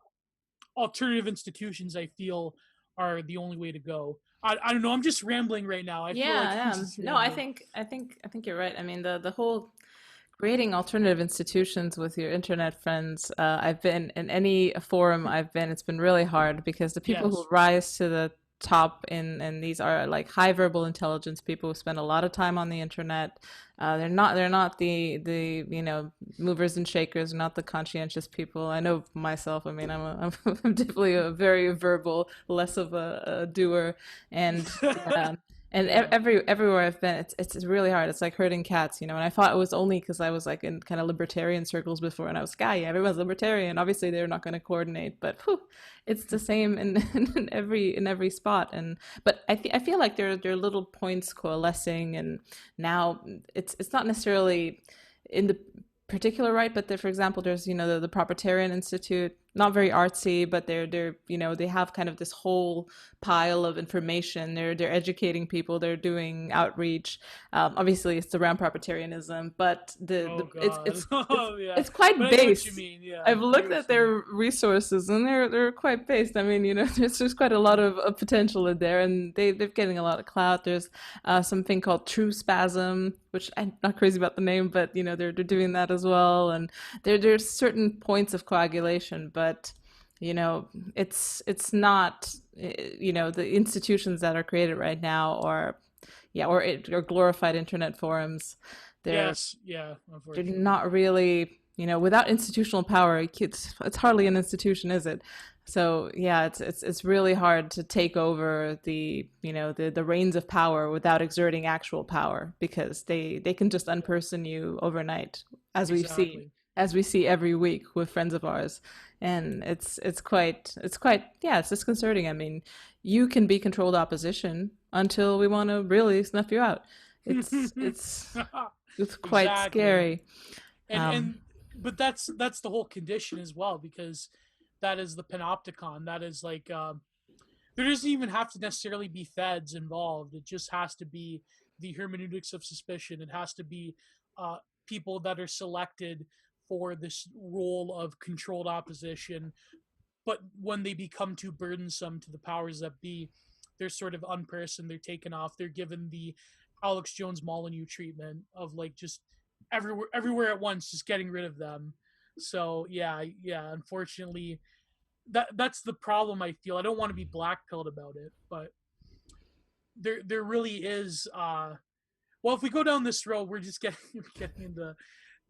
alternative institutions, I feel, are the only way to go. I don't know. I'm just rambling right now. I feel like I'm Yeah, yeah. just No, I rambling. think I think I think you're right. I mean, the whole creating alternative institutions with your internet friends. I've been in any forum I've been, it's been really hard because the people who Yes. rise to the top in these are like high verbal intelligence people who spend a lot of time on the internet. They're not the movers and shakers, not the conscientious people. I know myself. I mean, I'm definitely a very verbal, less of a doer, and yeah. And Yeah. everywhere I've been, it's really hard. It's like herding cats, And I thought it was only because I was like in kind of libertarian circles before, and I was, yeah, everyone's libertarian. Obviously, they're not going to coordinate, but whew, it's the same in every spot. But I feel like there are little points coalescing, and now it's not necessarily in the particular right, but there, for example, there's the Propertarian Institute, not very artsy, but they're they have kind of this whole pile of information. They're educating people. They're doing outreach. Obviously, it's around propertarianism, but Oh the God. Oh yeah. it's quite But I know what you base. mean. Yeah. I've I get looked what at you mean. their resources, and they're quite based. I mean, there's quite a lot of potential in there, and they're getting a lot of clout. There's something called True Spasm, which I'm not crazy about the name, but they're doing that as well. And there's certain points of coagulation, but it's not the institutions that are created right now, or glorified internet forums. They're Yes. Yeah. they're Unfortunately. not really, without institutional power, it's hardly an institution, is it? So yeah, it's really hard to take over the reins of power without exerting actual power, because they can just unperson you overnight, as we've seen Exactly. as we see every week with friends of ours. And it's quite, yeah, it's disconcerting. I mean, you can be controlled opposition until we want to really snuff you out. It's quite Exactly. scary. And Um, but that's the whole condition as well, because that is the panopticon. That is like, there doesn't even have to necessarily be feds involved. It just has to be the hermeneutics of suspicion. It has to be uh, people that are selected for this role of controlled opposition. But when they become too burdensome to the powers that be, they're sort of unpersoned. They're taken off. They're given the Alex Jones Molyneux treatment of like just everywhere at once, just getting rid of them. So yeah, yeah. Unfortunately, that's the problem. I feel I don't want to be blackpilled about it, but there really is. Well, if we go down this road, we're just getting getting into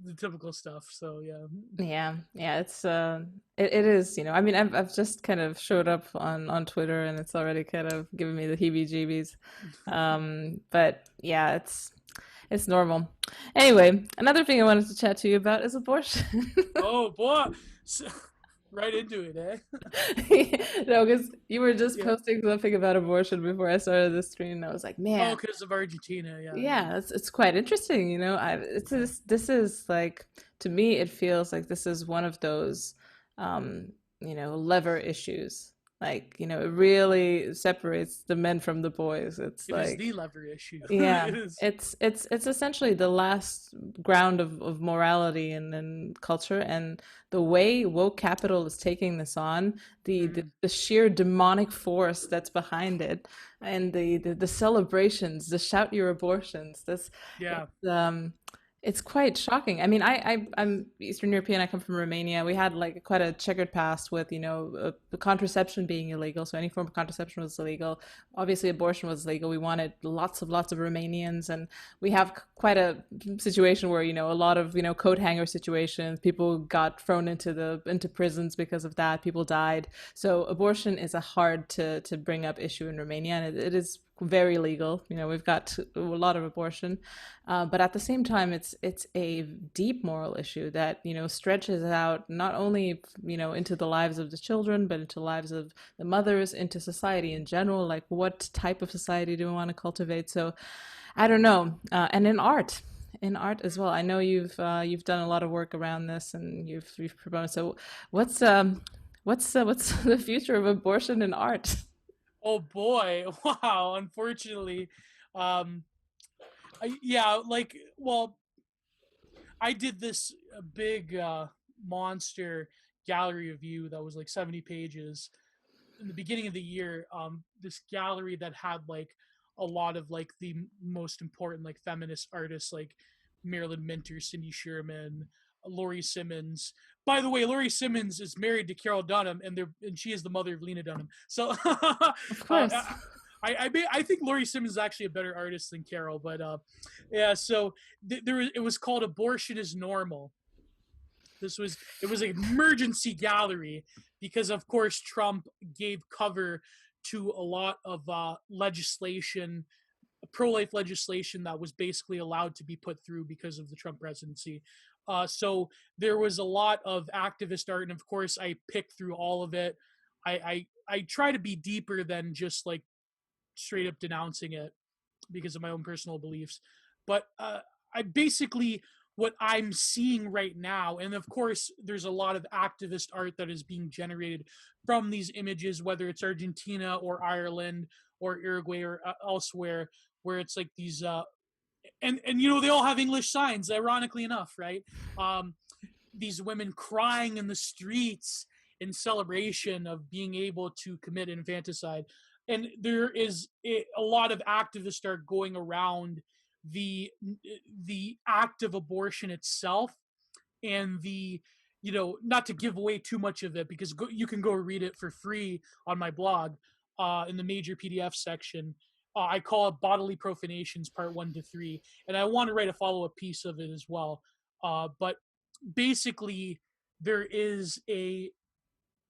the typical stuff. So yeah. yeah, yeah, it is, I mean, I've just kind of showed up on Twitter, and it's already kind of giving me the heebie-jeebies. But yeah, it's normal. Anyway, another thing I wanted to chat to you about is abortion. Oh boy, so, right into it, eh? No, because you were just Yeah. posting something about abortion before I started the stream, and I was like, Oh, man, because of Argentina. Yeah, yeah. yeah, it's quite interesting. This is like, to me, it feels like this is one of those, lever issues. Like, it really separates the men from the boys. It's It is like, the lever issue. yeah, It is. it's essentially the last ground of morality and culture, and the way woke capital is taking this on, Mm, the sheer demonic force that's behind it, and the celebrations, the shout your abortions, yeah. it's quite shocking. I mean, I'm Eastern European. I come from Romania. We had like quite a checkered past with, contraception being illegal. So any form of contraception was illegal. Obviously, abortion was legal. We wanted lots of Romanians, and we have quite a situation where, a lot of, coat hanger situations. People got thrown into prisons because of that. People died. So abortion is a hard to bring up issue in Romania, and it is very legal. You know, we've got a lot of abortion, but at the same time, it's a deep moral issue that, you know, stretches out not only, you know, into the lives of the children, but into lives of the mothers, into society in general. Like, what type of society do we want to cultivate? So, I don't know. And in art as well. I know you've done a lot of work around this, and you've promoted. So, what's what's the future of abortion in art? Oh boy, wow. Unfortunately, um, yeah, like, well, I did this big monster gallery review that was like 70 pages in the beginning of the year. This gallery that had like a lot of like the most important like feminist artists like Marilyn Minter, Cindy Sherman, Laurie Simmons. By the way, Laurie Simmons is married to Carol Dunham, and she is the mother of Lena Dunham. So Of uh, course. I think Laurie Simmons is actually a better artist than Carol, but yeah. So it was called "Abortion is Normal." It was an emergency gallery because of course Trump gave cover to a lot of legislation, pro-life legislation that was basically allowed to be put through because of the Trump presidency. So there was a lot of activist art, and of course I picked through all of it. I try to be deeper than just like straight up denouncing it because of my own personal beliefs. But I basically, what I'm seeing right now, and of course, there's a lot of activist art that is being generated from these images, whether it's Argentina or Ireland or Uruguay or elsewhere, where it's like these, and you know, they all have English signs, ironically enough, right? Um, these women crying in the streets in celebration of being able to commit infanticide. And there is a lot of activists are going around the the act of abortion itself, and the, you know, not to give away too much of it because you can go read it for free on my blog in the major PDF section. I call it Bodily Profanations Part 1 to 3, and I want to write a follow-up piece of it as well. But basically, there is a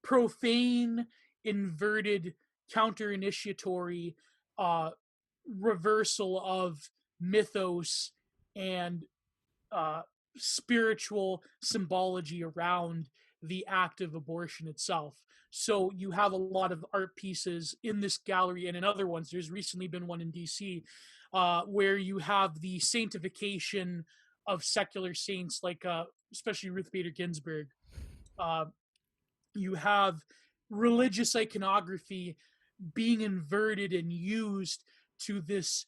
profane, inverted, counter-initiatory uh, reversal of mythos and uh, spiritual symbology around the act of abortion itself. So you have a lot of art pieces in this gallery and in other ones. There's recently been one in DC where you have the sanctification of secular saints, like especially Ruth Bader Ginsburg. Uh, you have religious iconography being inverted and used to this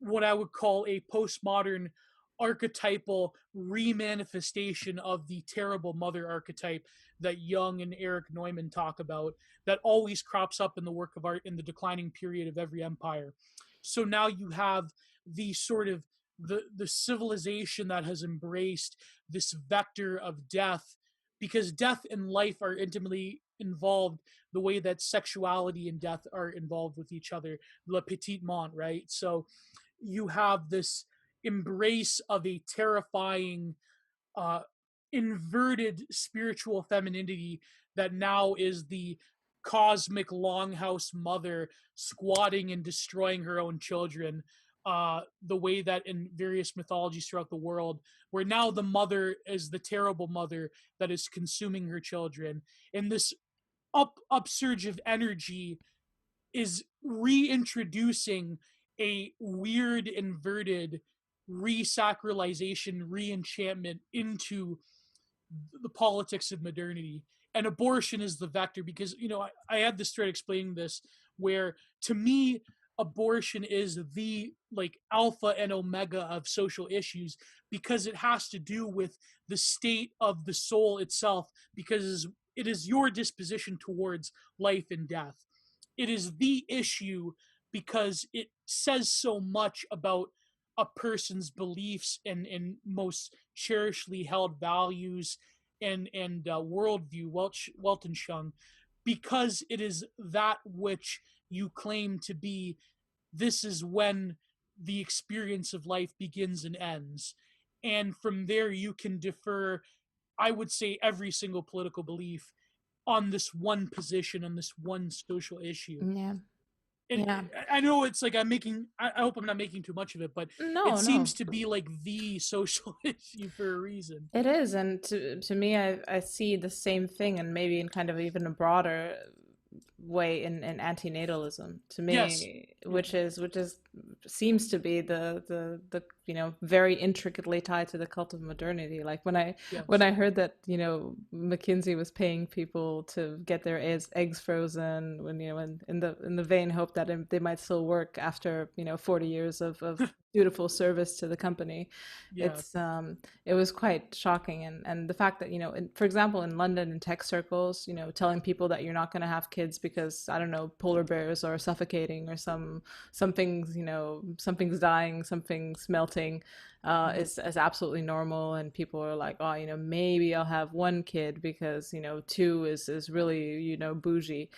what I would call a postmodern archetypal remanifestation of the terrible mother archetype that Jung and Eric Neumann talk about, that always crops up in the work of art in the declining period of every empire. So now you have the sort of the civilization that has embraced this vector of death, because death and life are intimately involved the way that sexuality and death are involved with each other, le petit monde, right? So you have this embrace of a terrifying uh, inverted spiritual femininity that now is the cosmic longhouse mother squatting and destroying her own children, the way that in various mythologies throughout the world, where now the mother is the terrible mother that is consuming her children. And this upsurge of energy is reintroducing a weird inverted re-sacralization, re-enchantment into the politics of modernity. And abortion is the vector because, you know, I had this thread explaining this where, to me, abortion is the like alpha and omega of social issues because it has to do with the state of the soul itself, because it is your disposition towards life and death. It is the issue because it says so much about a person's beliefs and most cherishly held values and worldview, Weltanschauung, because it is that which you claim to be. This is when the experience of life begins and ends. And from there, you can defer, I would say, every single political belief on this one position, on this one social issue. Yeah. Yeah. I know it's like I hope I'm not making too much of it, but it No, no. seems to be like the social issue for a reason. It is, and to me, I see the same thing, and maybe in kind of even a broader way in antinatalism. To Yes. me, which is seems to be the very intricately tied to the cult of modernity. Like when Yes. I heard that McKinsey was paying people to get their eggs frozen, when in the vain hope that they might still work after 40 years of dutiful service to the company. Yeah. It was quite shocking, and the fact that for example, in London, in tech circles, telling people that you're not going to have kids because, I don't know, polar bears are suffocating, or something's something's dying, something's melting, Mhm. is absolutely normal. And people are like, oh, maybe I'll have one kid because two is really bougie.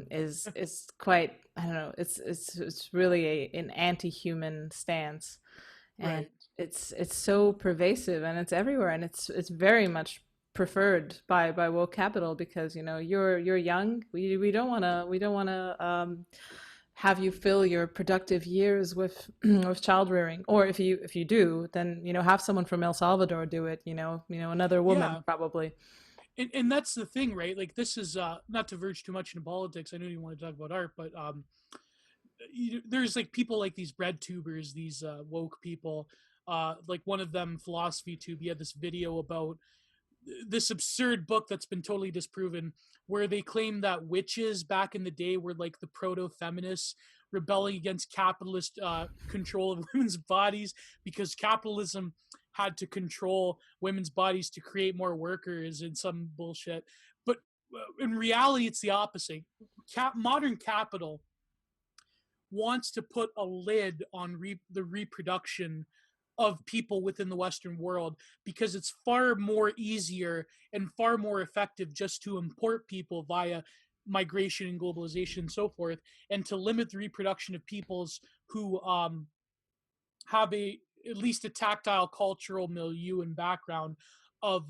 Is quite, I don't know, it's really an anti-human stance. And Right. it's so pervasive, and it's everywhere, and it's very much preferred by woke capital, because you're young. We don't want to have you fill your productive years with with child rearing. Or if you do, then have someone from El Salvador do it. Another woman Yeah. probably. And that's the thing, right? Like, this is not to verge too much into politics. I know you want to talk about art, but there's like people like these bread tubers, these woke people. Like one of them, Philosophy Tube, he had this video about this absurd book that's been totally disproven, where they claim that witches back in the day were like the proto-feminists rebelling against capitalist control of women's bodies, because capitalism had to control women's bodies to create more workers and some bullshit. But in reality, it's the opposite. Modern capital wants to put a lid on the reproduction of people within the Western world, because it's far more easier and far more effective just to import people via migration and globalization and so forth, and to limit the reproduction of peoples who have at least a tactile cultural milieu and background of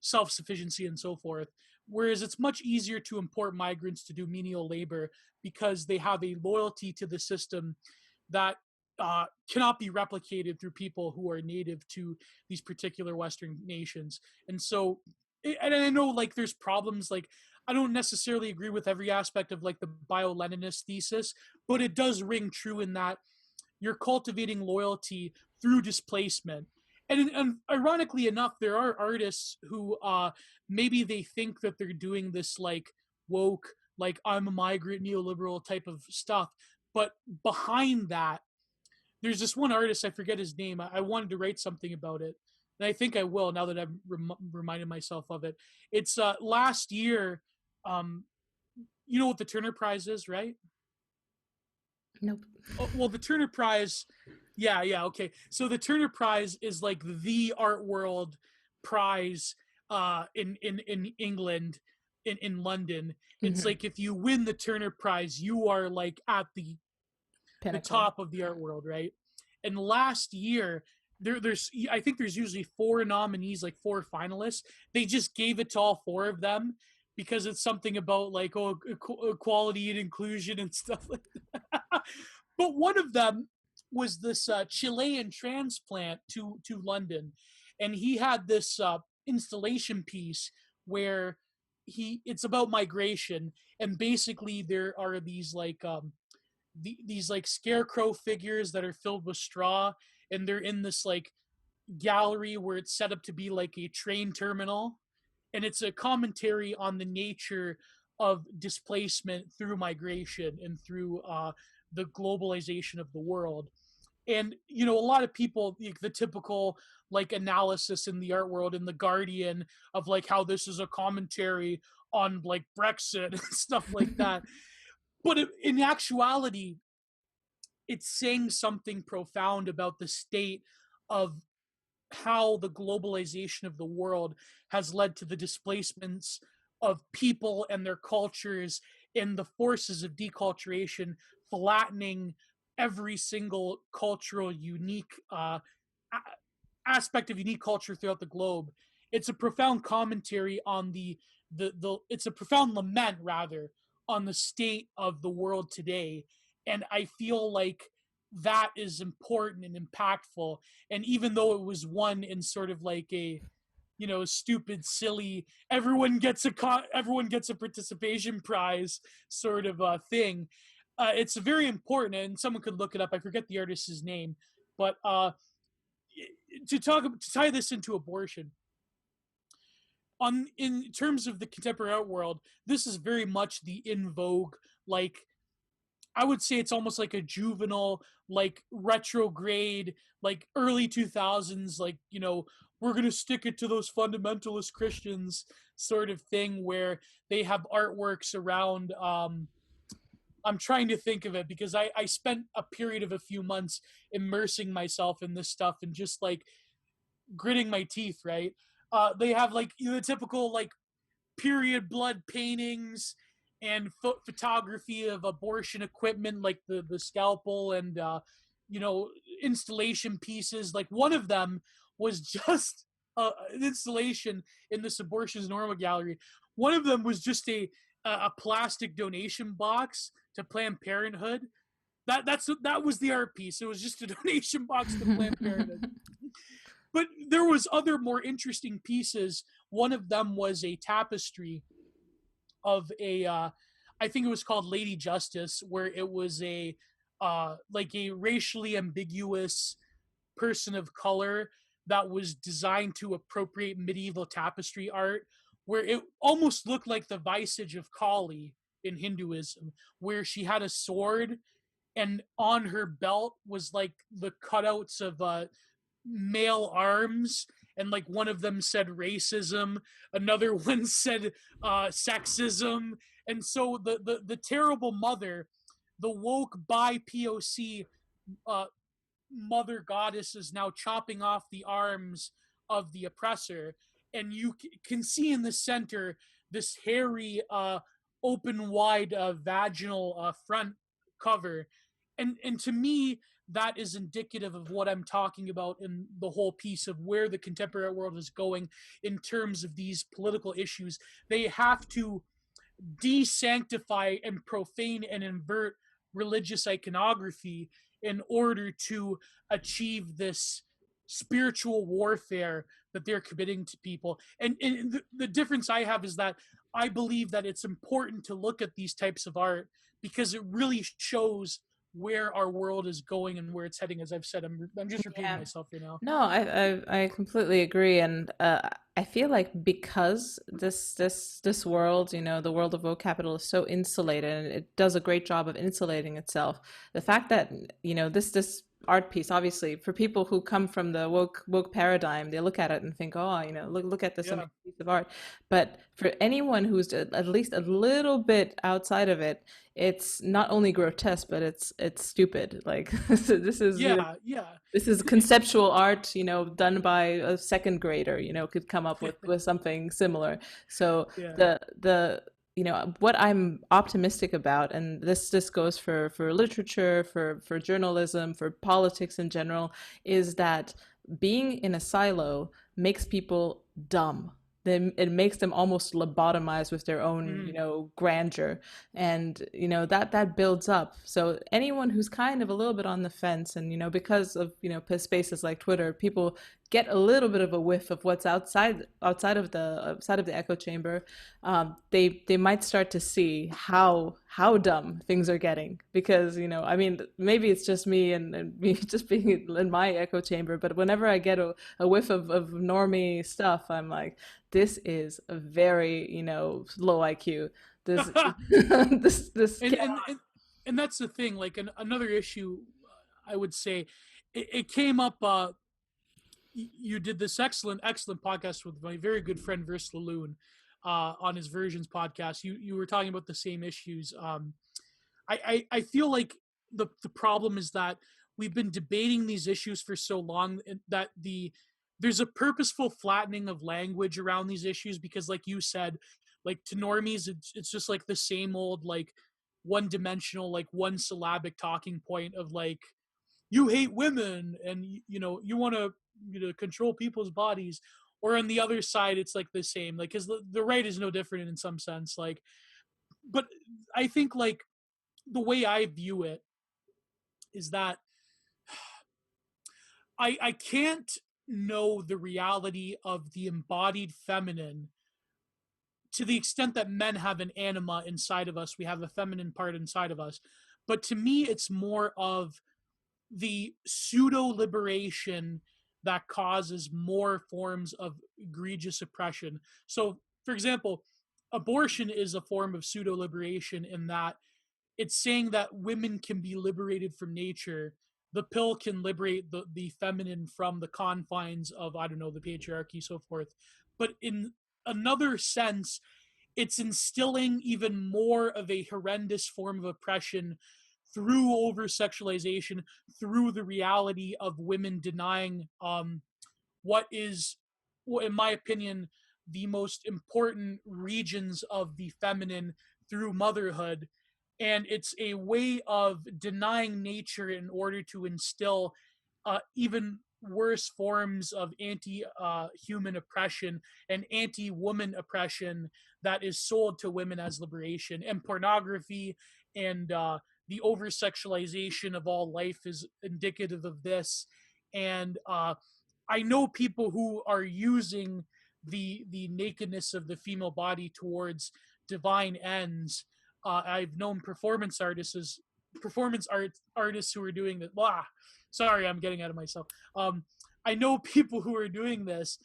self-sufficiency and so forth. Whereas it's much easier to import migrants to do menial labor because they have a loyalty to the system that cannot be replicated through people who are native to these particular Western nations. And so, and I know like there's problems, like I don't necessarily agree with every aspect of like the bio-Leninist thesis, but it does ring true in that you're cultivating loyalty through displacement. And ironically enough, there are artists who maybe they think that they're doing this like woke, like I'm a migrant neoliberal type of stuff, but behind that, there's this one artist, I forget his name. I wanted to write something about it, and I think I will now that I've reminded myself of it. It's last year. Um, you know what the Turner Prize is, right? Nope. Oh, well, the Turner Prize, yeah, okay. So the Turner Prize is like the art world prize in England, in London. It's Hmm. like if you win the Turner Prize, you are like at the Pinnacle. top of the art world, right? And last year, there's I think there's usually four nominees, like four finalists. They just gave it to all four of them because it's something about like equality and inclusion and stuff like that. But one of them was this Chilean transplant to London, and he had this installation piece where it's about migration, and basically there are these like these like scarecrow figures that are filled with straw, and they're in this like gallery where it's set up to be like a train terminal, and it's a commentary on the nature of displacement through migration and through the globalization of the world. And a lot of people, the typical like analysis in the art world in the Guardian of like how this is a commentary on like Brexit and stuff like that. But in actuality, it's saying something profound about the state of how the globalization of the world has led to the displacements of people and their cultures, and the forces of deculturation flattening every single cultural unique aspect of unique culture throughout the globe. It's a profound commentary on the it's a profound lament rather on the state of the world today, And I feel like that is important and impactful. And even though it was won in sort of like a, stupid, silly, everyone gets a participation prize sort of thing, it's very important. And someone could look it up. I forget the artist's name, but to tie this into abortion, in terms of the contemporary art world, this is very much the in vogue, like, I would say it's almost like a juvenile, like retrograde, like early 2000s, like, we're going to stick it to those fundamentalist Christians sort of thing, where they have artworks around, I'm trying to think of it, because I spent a period of a few months immersing myself in this stuff and just like gritting my teeth, right? They have like the typical like period blood paintings and photography of abortion equipment, like the scalpel and installation pieces. Like one of them was just an installation in this abortions normal gallery. One of them was just a plastic donation box to Planned Parenthood. That was the art piece. It was just a donation box to Planned Parenthood. But there was other more interesting pieces. One of them was a tapestry of a, I think it was called Lady Justice, where it was a like a racially ambiguous person of color that was designed to appropriate medieval tapestry art, where it almost looked like the visage of Kali in Hinduism, where she had a sword and on her belt was like the cutouts of male arms, and like one of them said racism, another one said sexism. And so the terrible mother, the woke bi POC mother goddess, is now chopping off the arms of the oppressor, and you can see in the center this hairy open wide vaginal front cover. And to me, that is indicative of what I'm talking about in the whole piece of where the contemporary world is going in terms of these political issues. They have to desanctify and profane and invert religious iconography in order to achieve this spiritual warfare that they're committing to people. And the difference I have is that I believe that it's important to look at these types of art because it really shows where our world is going and where it's heading. As I've said, I'm just repeating myself right now. No, I completely agree, and I feel like because this world, the world of woke capital is so insulated, and it does a great job of insulating itself. The fact that this art piece, obviously, for people who come from the woke paradigm, they look at it and think, oh, look at this amazing piece of art. But for anyone who's at least a little bit outside of it, it's not only grotesque, but it's stupid. Like this is this is conceptual art, done by a second grader, could come up with something similar. So the what I'm optimistic about, and this goes for literature, for journalism, for politics in general, is that being in a silo makes people dumb. It makes them almost lobotomized with their own, grandeur, and that builds up. So anyone who's kind of a little bit on the fence, and because of spaces like Twitter, people get a little bit of a whiff of what's outside of the echo chamber. They might start to see how dumb things are getting, because I mean, maybe it's just me and me just being in my echo chamber, but whenever I get a whiff of normie stuff, I'm like, this is a very low IQ. This this and that's the thing. Like another issue, I would say, it came up. You did this excellent podcast with my very good friend Vers Laloon on his Versions podcast. You were talking about the same issues. I feel like the problem is that we've been debating these issues for so long that there's a purposeful flattening of language around these issues, because like you said, like to normies, it's just like the same old, like one dimensional, like one syllabic talking point of like, you hate women and you want to control people's bodies. Or on the other side, it's like the same, like, because the right is no different in some sense, like, but I think like the way I view it is that I can't know the reality of the embodied feminine to the extent that men have an anima inside of us. We have a feminine part inside of us. But to me, it's more of the pseudo liberation that causes more forms of egregious oppression. So, for example, abortion is a form of pseudo liberation in that it's saying that women can be liberated from nature. The pill can liberate the feminine from the confines of, I don't know, the patriarchy, so forth. But in another sense, it's instilling even more of a horrendous form of oppression through over sexualization, through the reality of women denying what is, in my opinion, the most important regions of the feminine through motherhood. And it's a way of denying nature in order to instill even worse forms of anti-human oppression and anti-woman oppression that is sold to women as liberation. And pornography and the over-sexualization of all life is indicative of this. And I know people who are using the nakedness of the female body towards divine ends. I've known performance artists who are doing that. Sorry, I'm getting out of myself. I know people who are doing this,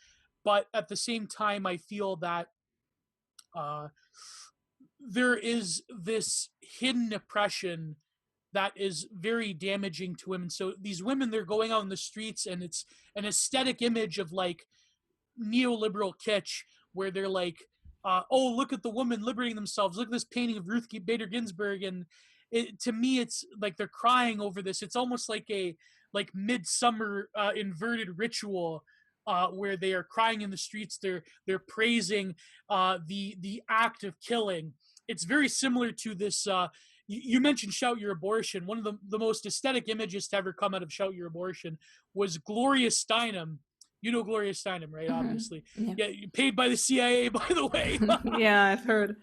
but at the same time, I feel that there is this hidden oppression that is very damaging to women. So these women, they're going out in the streets, and it's an aesthetic image of like neoliberal kitsch, where they're like, oh, look at the woman liberating themselves. Look at this painting of Ruth Bader Ginsburg. And to me, it's like they're crying over this. It's almost like a midsummer inverted ritual where they are crying in the streets. They're praising the act of killing. It's very similar to this. You mentioned Shout Your Abortion. One of the most aesthetic images to ever come out of Shout Your Abortion was Gloria Steinem. You know Gloria Steinem, right? Mm-hmm. Obviously. Yeah. Paid by the CIA, by the way. Yeah, I've heard.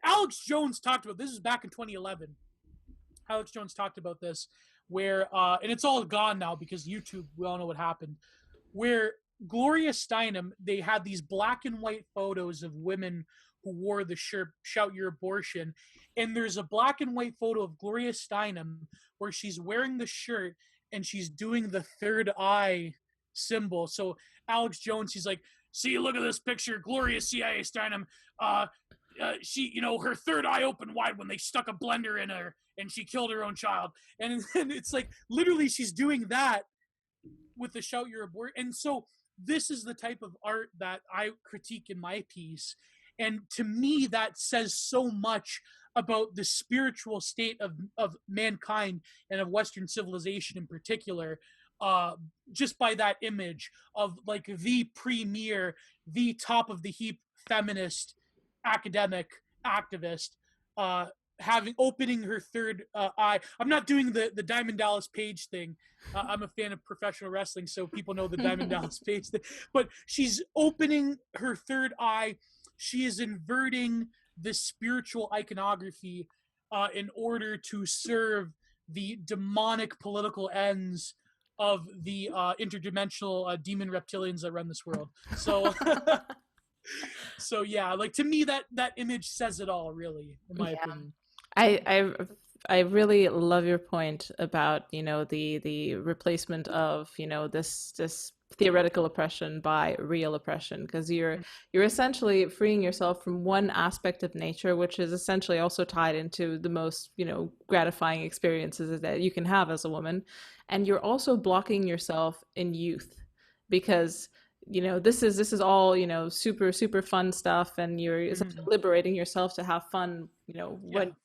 Alex Jones talked about this. Is back in 2011. Alex Jones talked about this, where and it's all gone now because YouTube. We all know what happened. Where Gloria Steinem, they had these black and white photos of women who wore the shirt "Shout Your Abortion," and there's a black and white photo of Gloria Steinem where she's wearing the shirt and she's doing the third eye symbol. So Alex Jones, he's like, see, look at this picture, Gloria CIA Steinem. She, her third eye opened wide when they stuck a blender in her and she killed her own child. And it's like, literally, she's doing that with the Shout Your Abortion. And so this is the type of art that I critique in my piece. And to me, that says so much about the spiritual state of mankind and of Western civilization in particular, just by that image of like the premier, the top of the heap feminist academic activist opening her third eye. I'm not doing the Diamond Dallas Page thing. I'm a fan of professional wrestling, so people know the Diamond Dallas Page thing. But she's opening her third eye. She is inverting the spiritual iconography in order to serve the demonic political ends of the interdimensional demon reptilians that run this world. So, so yeah, like to me, that image says it all, really, in my opinion. I really love your point about the replacement of this theoretical oppression by real oppression, because you're essentially freeing yourself from one aspect of nature, which is essentially also tied into the most gratifying experiences that you can have as a woman, and you're also blocking yourself in youth, because this is all super fun stuff, and you're essentially liberating yourself to have fun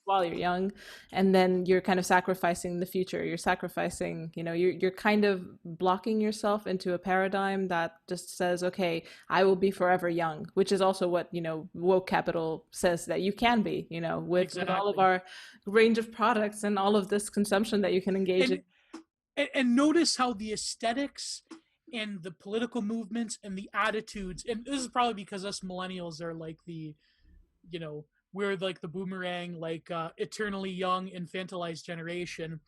while you're young, and then you're kind of sacrificing the future. You're sacrificing, you're kind of blocking yourself into a paradigm that just says, okay, I will be forever young, which is also what woke capital says that you can be, with all of our range of products and all of this consumption that you can engage in. And notice how the aesthetics and the political movements and the attitudes, and this is probably because us millennials are like the, we're like the boomerang, like eternally young, infantilized generation.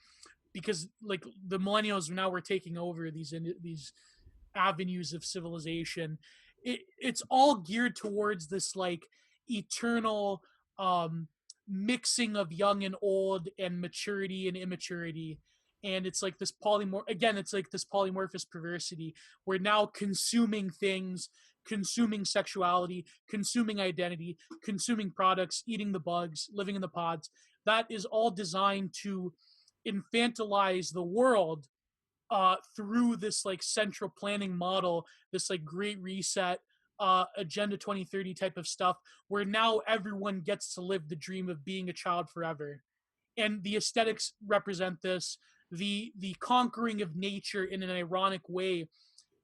because like the millennials now were taking over these avenues of civilization. It's all geared towards this like eternal mixing of young and old and maturity and immaturity. And it's like this it's like this polymorphous perversity. We're now consuming things, consuming sexuality, consuming identity, consuming products, eating the bugs, living in the pods. That is all designed to infantilize the world through this like central planning model, this like great reset, Agenda 2030 type of stuff, where now everyone gets to live the dream of being a child forever. And the aesthetics represent this. The conquering of nature in an ironic way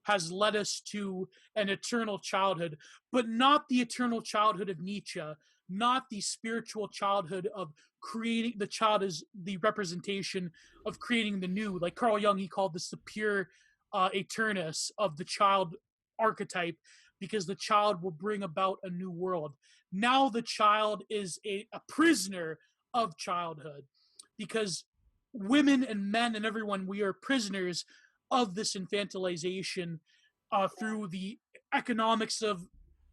has led us to an eternal childhood, but not the eternal childhood of Nietzsche, not the spiritual childhood of creating the child as the representation of creating the new. Like Carl Jung, he called this the pure eternus of the child archetype, because the child will bring about a new world. Now the child is a prisoner of childhood, because women and men and everyone, we are prisoners of this infantilization through the economics of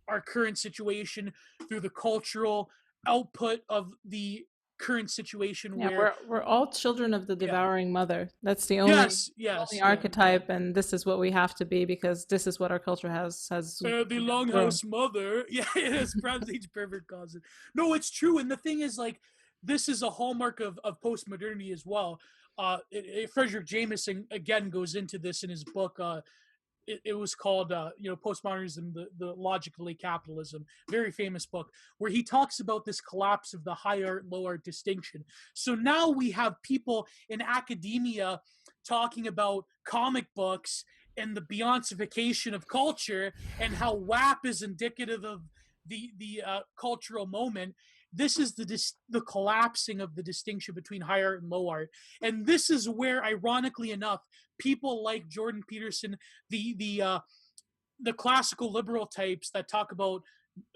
our current situation, through the cultural output of the current situation. Yeah, where we're all children of the devouring mother. That's the yes, only archetype, and this is what we have to be because this is what our culture has the longhouse mother. Yeah, it's Franz Pervert calls it. No, it's true. And the thing is, like, this is a hallmark of post-modernity as well. Frederick Jameson again goes into this in his book. It was called Postmodernism, the logic of late capitalism, very famous book, where he talks about this collapse of the high art low art distinction. So now we have people in academia talking about comic books and the Beyoncification of culture, and how WAP is indicative of the cultural moment. This is the collapsing of the distinction between high art and low art. And this is where, ironically enough, people like Jordan Peterson, the classical liberal types that talk about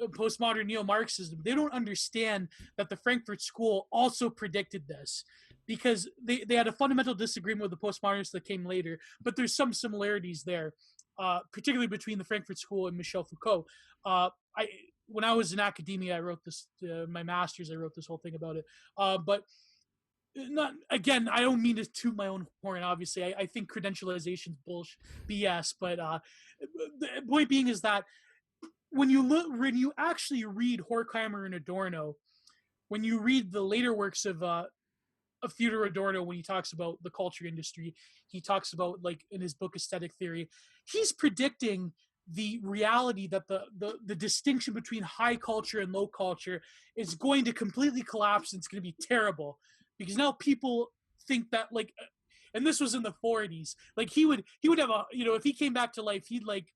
postmodern neo-Marxism, they don't understand that the Frankfurt School also predicted this, because they had a fundamental disagreement with the postmodernists that came later, but there's some similarities there, particularly between the Frankfurt School and Michel Foucault. When I was in academia, I wrote this, my master's, I wrote this whole thing about it. But not, again, I don't mean to toot my own horn, obviously. I think credentialization is bullshit, BS. But the point being is that when you actually read Horkheimer and Adorno, when you read the later works of Theodor Adorno, when he talks about the culture industry, he talks about, like, in his book Aesthetic Theory, he's predicting the reality that the distinction between high culture and low culture is going to completely collapse, and it's going to be terrible, because now people think that, like, and this was in the 40s, like he would have a, if he came back to life, he'd like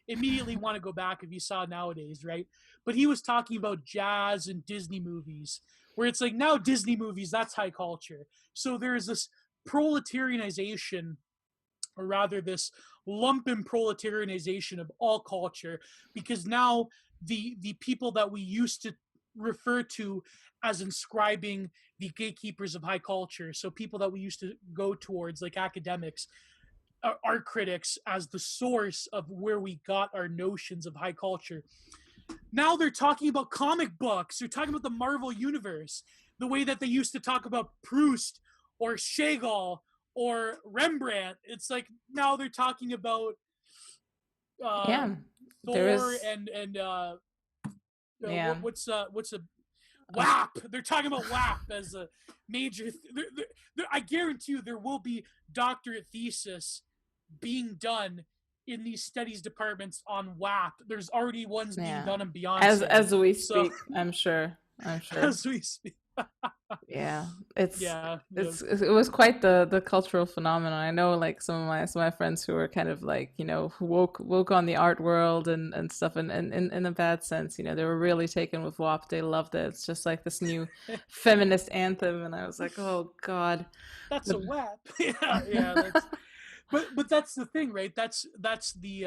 immediately want to go back if he saw nowadays, right? But he was talking about jazz and Disney movies, where it's like, now Disney movies, that's high culture. So there's this proletarianization, or rather this lumpen proletarianization of all culture, because now the people that we used to refer to as inscribing the gatekeepers of high culture, so people that we used to go towards, like academics, art critics, as the source of where we got our notions of high culture, now they're talking about comic books, they're talking about the Marvel universe, the way that they used to talk about Proust or Chagall or Rembrandt. It's like now they're talking about Thor and what's a WAP. They're talking about WAP as a major. I guarantee you there will be doctorate thesis being done in these studies departments on WAP. There's already ones being done on Beyonce. As we speak, I'm sure. As we speak. Yeah, it was quite the cultural phenomenon. I know, like, some of my friends who were kind of like, who woke on the art world and stuff, and in a bad sense, they were really taken with WAP. They loved it. It's just like this new feminist anthem, and I was like, oh god, that's a WAP. yeah. But that's the thing, right? That's the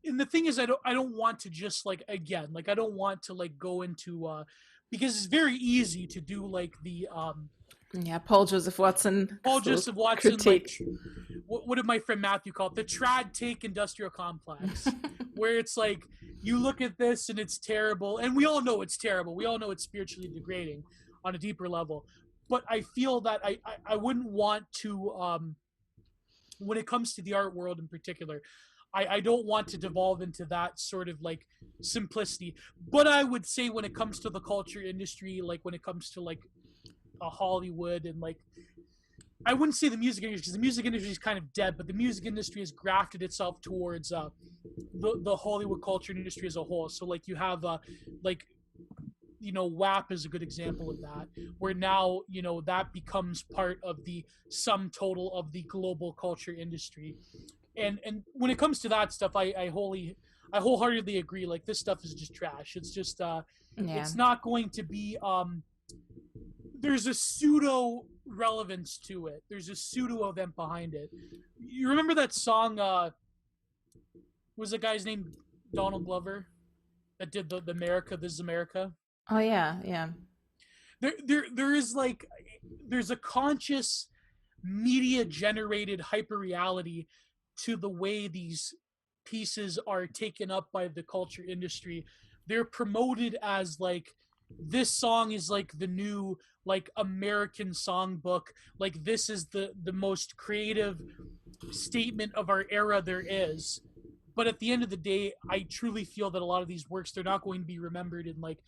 and the thing is, I don't want to just, like, again, like, I don't want to, like, go into because it's very easy to do, like, the Yeah, Paul Joseph Watson. Paul Joseph Watson, critique. Like, what did my friend Matthew call it? The trad take industrial complex, where it's like, you look at this and it's terrible, and we all know it's terrible. We all know it's spiritually degrading on a deeper level. But I feel that I wouldn't want to, when it comes to the art world in particular, I don't want to devolve into that sort of like simplicity. But I would say when it comes to the culture industry, like when it comes to like Hollywood and like, I wouldn't say the music industry, because the music industry is kind of dead, but the music industry has grafted itself towards the Hollywood culture industry as a whole. So like you have like, you know, WAP is a good example of that, where now, you know, that becomes part of the sum total of the global culture industry. And when it comes to that stuff, I wholeheartedly agree. Like, this stuff is just trash. It's just it's not going to be there's a pseudo relevance to it. There's a pseudo event behind it. You remember that song, was the guy's name Donald Glover that did the America, This is America? Oh yeah. There is like, there's a conscious media generated hyper reality to the way these pieces are taken up by the culture industry. They're promoted as like, this song is like the new like American songbook, like this is the most creative statement of our era there is. But at the end of the day, I truly feel that a lot of these works, they're not going to be remembered in like,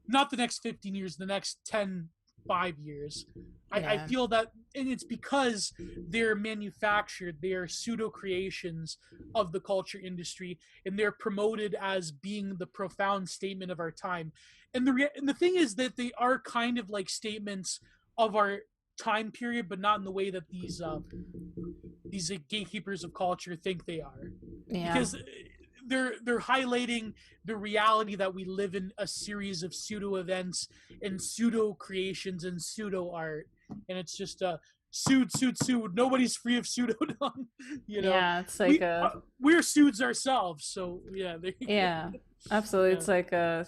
not the next 15 years, the next 5 years. I feel that, and it's because they're manufactured, they're pseudo creations of the culture industry, and they're promoted as being the profound statement of our time. And the thing is that they are kind of like statements of our time period, but not in the way that these gatekeepers of culture think they are. Yeah. Because they're highlighting the reality that we live in a series of pseudo events and pseudo creations and pseudo art, and it's just sued. Nobody's free of pseudodom. You know, yeah, it's like we're suits ourselves. So yeah, yeah, absolutely. Yeah. It's like a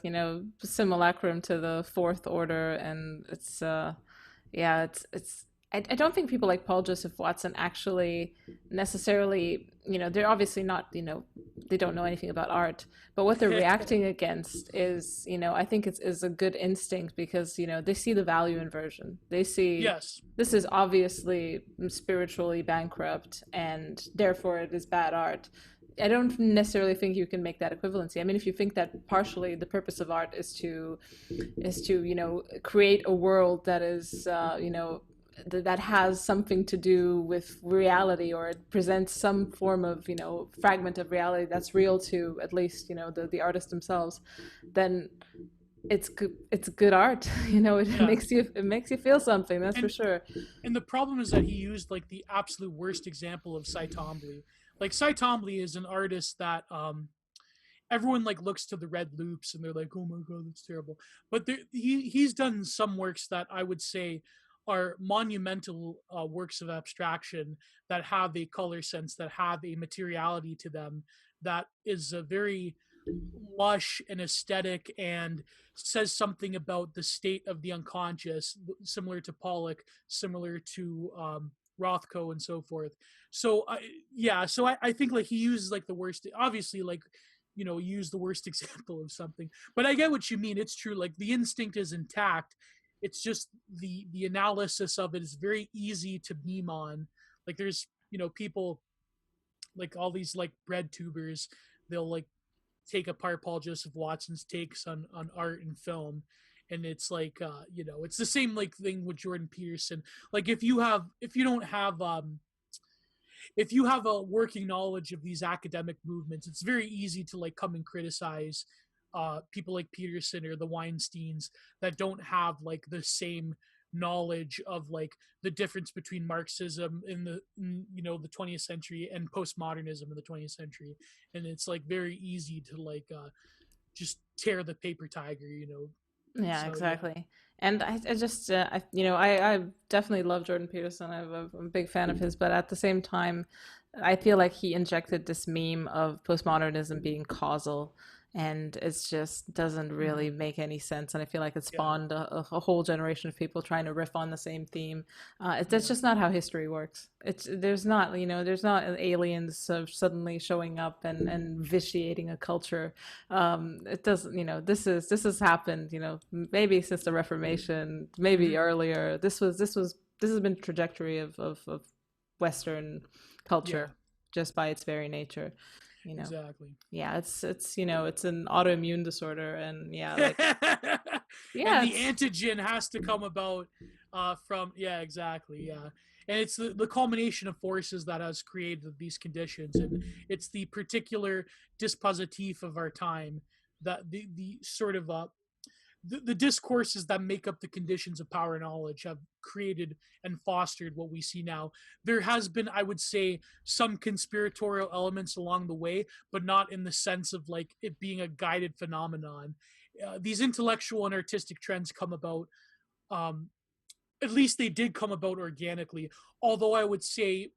simulacrum to the Fourth Order, and it's it's. I don't think people like Paul Joseph Watson actually necessarily, they're obviously not, they don't know anything about art, but what they're reacting against is, I think is a good instinct, because, they see the value inversion. They see, yes, this is obviously spiritually bankrupt and therefore it is bad art. I don't necessarily think you can make that equivalency. I mean, if you think that partially the purpose of art is to create a world that is, that has something to do with reality, or it presents some form of fragment of reality that's real to at least the artists themselves, then it's good art. It makes you feel something, that's for sure. And the problem is that he used like the absolute worst example of Cy Twombly. Like, Cy Twombly is an artist that everyone like looks to the red loops and they're like, oh my god, that's terrible. But he's done some works that I would say are monumental works of abstraction that have a color sense, that have a materiality to them, that is a very lush and aesthetic and says something about the state of the unconscious, similar to Pollock, similar to Rothko and so forth. So I think like he uses like the worst, obviously, like, use the worst example of something, but I get what you mean. It's true, like the instinct is intact. It's just the analysis of it is very easy to meme on. Like, there's people like all these like bread tubers, they'll like take apart Paul Joseph Watson's takes on art and film, and it's like it's the same like thing with Jordan Peterson. Like, if you don't have if you have a working knowledge of these academic movements, it's very easy to like come and criticize people like Peterson or the Weinsteins that don't have like the same knowledge of like the difference between Marxism in the 20th century and postmodernism in the 20th century, and it's like very easy to like just tear the paper tiger. Yeah, so, exactly. Yeah. And I just I definitely love Jordan Peterson. I'm a big fan of his, but at the same time, I feel like he injected this meme of postmodernism being causal. and it's just doesn't really make any sense. And I feel like it Yeah. spawned a whole generation of people trying to riff on the same theme. That's Yeah. just not how history works. There's not, there's not aliens suddenly showing up and vitiating a culture. It doesn't, this has happened, maybe since the Reformation, maybe earlier. This has been the trajectory of Western culture just by its very nature. Exactly. Yeah, it's it's an autoimmune disorder, and And yeah, the antigen has to come about from exactly. And it's the culmination of forces that has created these conditions, and it's the particular dispositif of our time, that the sort of the discourses that make up the conditions of power and knowledge have created and fostered what we see now. There has been, I would say, some conspiratorial elements along the way, but not in the sense of like it being a guided phenomenon. These intellectual and artistic trends come about, at least they did come about organically. Although I would say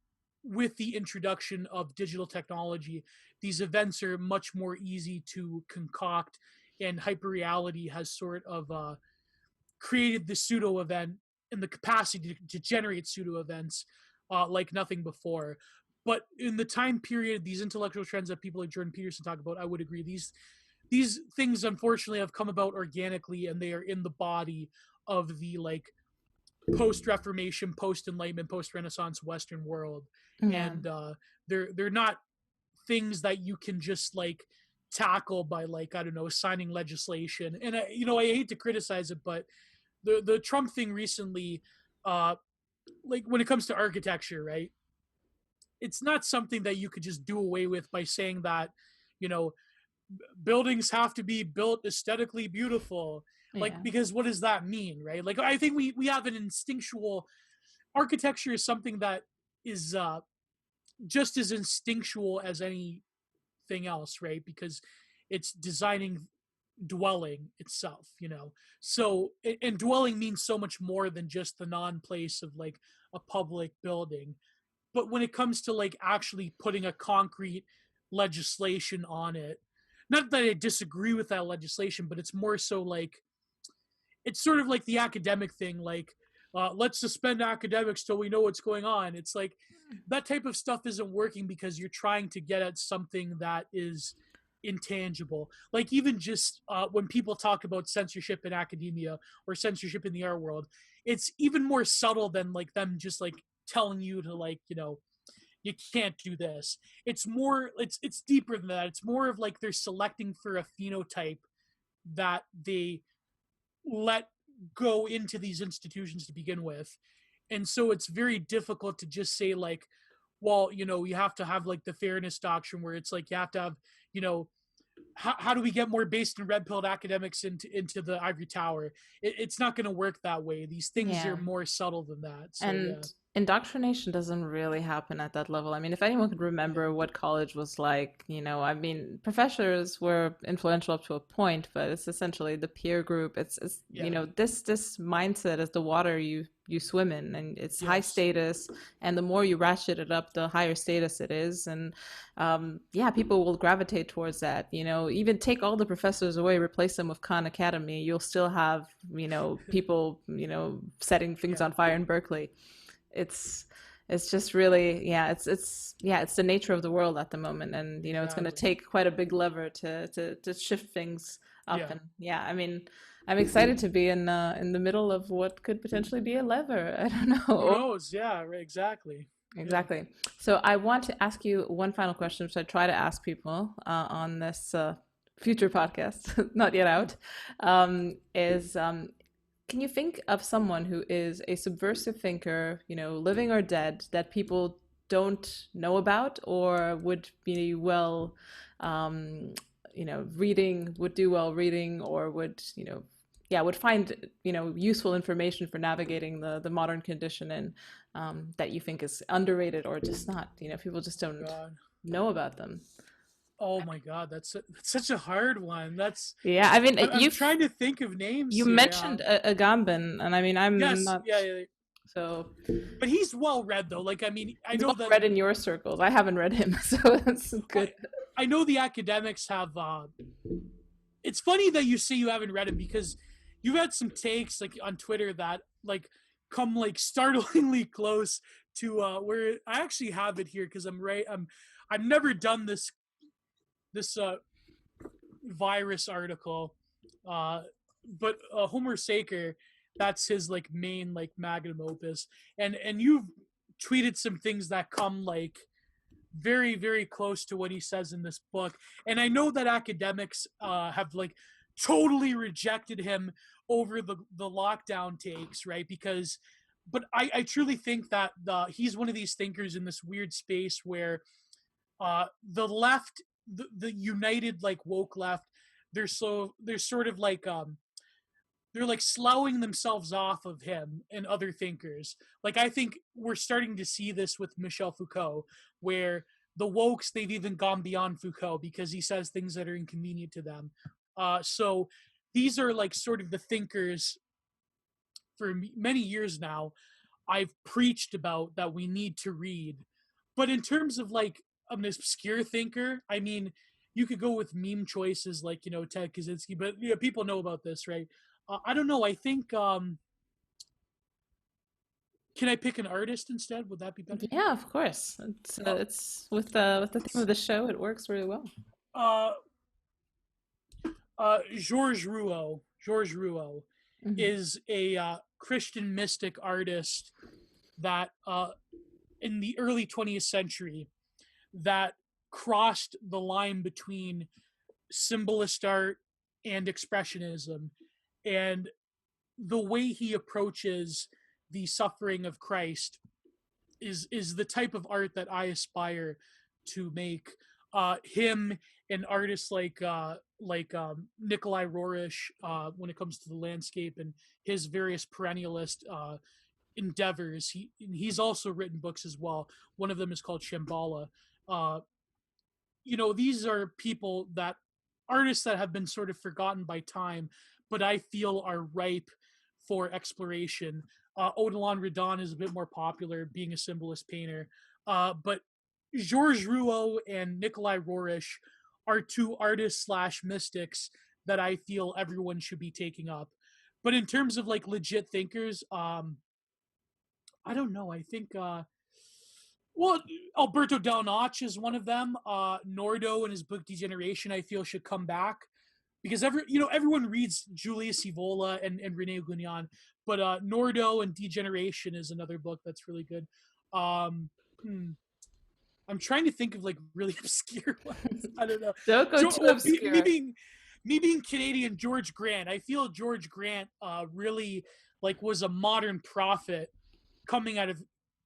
with the introduction of digital technology, these events are much more easy to concoct, and hyperreality has sort of created the pseudo event and the capacity to generate pseudo events like nothing before. But in the time period, these intellectual trends that people like Jordan Peterson talk about, I would agree, these things unfortunately have come about organically, and they are in the body of the like post-Reformation, post-Enlightenment, post-Renaissance Western world. yeah. And they're not things that you can just like tackle by like, I don't know, signing legislation. And I hate to criticize it, but the Trump thing recently, like when it comes to architecture, right? It's not something that you could just do away with by saying that, buildings have to be built aesthetically beautiful. Like, because what does that mean, right? Like, I think we have an instinctual architecture is something that is just as instinctual as anything else, right? Because it's designing dwelling itself, so, and dwelling means so much more than just the non-place of like a public building. But when it comes to like actually putting a concrete legislation on it, not that I disagree with that legislation, but it's more so like, it's sort of like the academic thing, like let's suspend academics till we know what's going on. It's like that type of stuff isn't working because you're trying to get at something that is intangible. Like even just when people talk about censorship in academia or censorship in the art world, it's even more subtle than like them just like telling you to like, you can't do this. It's more, it's deeper than that. It's more of like they're selecting for a phenotype that they let go into these institutions to begin with. And so it's very difficult to just say like, well, you have to have like the fairness doctrine where it's like you have to have, how do we get more based and red-pilled academics into the ivory tower? It's not going to work that way. These things are more subtle than that. So, and indoctrination doesn't really happen at that level. I mean, if anyone could remember what college was like, I mean, professors were influential up to a point, but it's essentially the peer group. It's this mindset is the water you swim in, and it's high status, and the more you ratchet it up, the higher status it is. And people will gravitate towards that. Even take all the professors away, replace them with Khan Academy, you'll still have people setting things on fire in Berkeley. It's just really it's the nature of the world at the moment, and it's going to take quite a big lever to shift things up. And I mean, I'm excited to be in the middle of what could potentially be a lever. I don't know. Who knows? Yeah, right, exactly. So I want to ask you one final question, which I try to ask people on this future podcast, not yet out, can you think of someone who is a subversive thinker, living or dead, that people don't know about or would be well, would do well reading, or would find, useful information for navigating the modern condition, and that you think is underrated or just not, people just don't know about them? Oh my God, that's such a hard one. I mean, I'm trying to think of names. You mentioned Agamben, and I mean, I'm not. So, but he's well read though. Like, I mean, I know that read in your circles. I haven't read him, so that's good. I know the academics have. It's funny that you say you haven't read it, because you've had some takes like on Twitter that like come like startlingly close to where I actually have it here, because I've never done this virus article, but Homer Saker, that's his like main like magnum opus, and you've tweeted some things that come like very, very close to what he says in this book. And I know that academics have like totally rejected him over the lockdown takes, right? Because, but I truly think that he's one of these thinkers in this weird space where the left, the united like woke left, they're sort of like they're like sloughing themselves off of him and other thinkers. Like, I think we're starting to see this with Michel Foucault, where the wokes, they've even gone beyond Foucault because he says things that are inconvenient to them. So these are like sort of the thinkers for many years now I've preached about that we need to read. But in terms of like an obscure thinker, I mean, you could go with meme choices like, Ted Kaczynski, but people know about this, right? I don't know. I think, can I pick an artist instead? Would that be better? Yeah, of course. It's with the theme of the show. It works really well. Georges Rouault. Georges Rouault is a Christian mystic artist that in the early 20th century that crossed the line between symbolist art and expressionism. And the way he approaches the suffering of Christ is the type of art that I aspire to make. Him and artists like Nikolai Roerich, when it comes to the landscape and his various perennialist endeavors. He's also written books as well. One of them is called Shambhala. These are people that artists that have been sort of forgotten by time, but I feel are ripe for exploration. Odilon Redon is a bit more popular, being a symbolist painter. But Georges Rouault and Nikolai Roerich are two artists / mystics that I feel everyone should be taking up. But in terms of like legit thinkers, I don't know. I think, Alberto Del Noce is one of them. Nordo and his book Degeneration, I feel, should come back, because everyone reads Julius Evola and Rene Gugnon, but Nordo and Degeneration is another book that's really good. I'm trying to think of like really obscure ones. I don't know. Don't go too obscure. Me being Canadian, George Grant. I feel George Grant really like was a modern prophet coming out of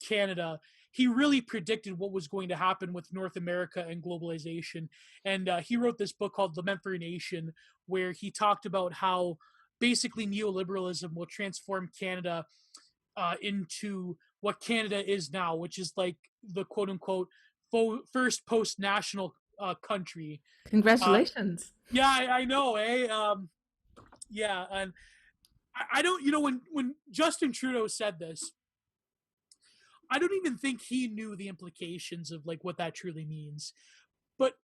Canada. He really predicted what was going to happen with North America and globalization. And he wrote this book called Lament for a Nation, where he talked about how basically neoliberalism will transform Canada into what Canada is now, which is like the quote unquote first post-national country. Congratulations. Yeah, I know, eh? Yeah, and I don't, when Justin Trudeau said this, I don't even think he knew the implications of like what that truly means. But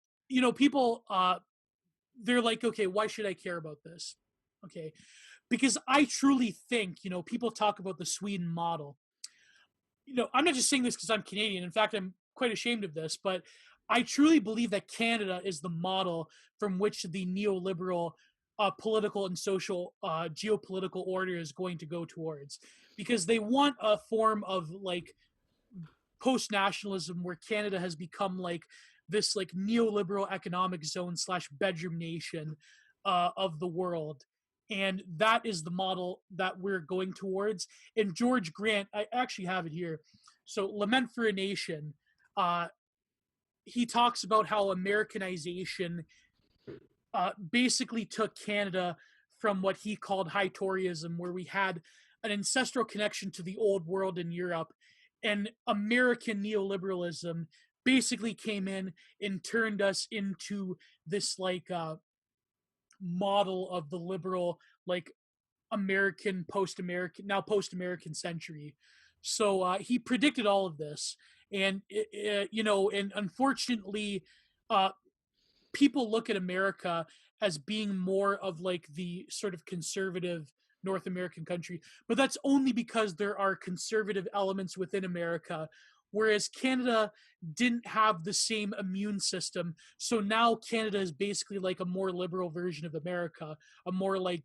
people, they're like, okay, why should I care about this? Okay, because I truly think, people talk about the Sweden model. I'm not just saying this because I'm Canadian. In fact, I'm quite ashamed of this, but I truly believe that Canada is the model from which the neoliberal political and social geopolitical order is going to go towards, because they want a form of like post-nationalism where Canada has become like this like neoliberal economic zone / bedroom nation of the world. And that is the model that we're going towards. And George Grant, I actually have it here. So Lament for a Nation, he talks about how Americanization basically took Canada from what he called high Toryism, where we had an ancestral connection to the old world in Europe, and American neoliberalism basically came in and turned us into this like model of the liberal like American post-American century. So he predicted all of this, and and unfortunately, people look at America as being more of like the sort of conservative North American country, but that's only because there are conservative elements within America, whereas Canada didn't have the same immune system. So now Canada is basically like a more liberal version of America, a more like,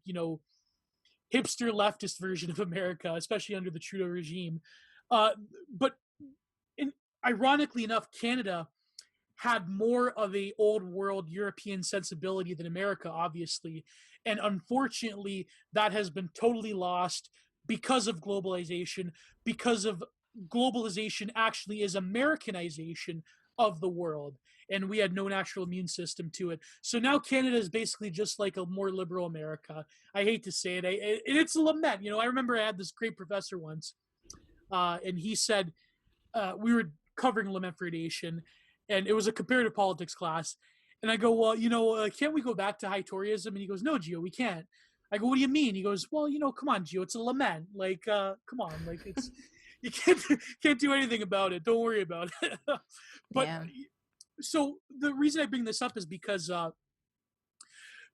hipster leftist version of America, especially under the Trudeau regime. But ironically enough, Canada had more of a old world European sensibility than America, obviously. And unfortunately, that has been totally lost because of globalization, because of globalization actually is Americanization of the world. And we had no natural immune system to it. So now Canada is basically just like a more liberal America. I hate to say it. It's a lament. I remember I had this great professor once, and he said, we were covering lament for nation, and it was a comparative politics class. And I go, well, can't we go back to high Toryism? And he goes, no, Gio, we can't. I go, what do you mean? He goes, well, come on, Gio, it's a lament. Like, come on, like it's you can't do anything about it. Don't worry about it. But Yeah. So the reason I bring this up is because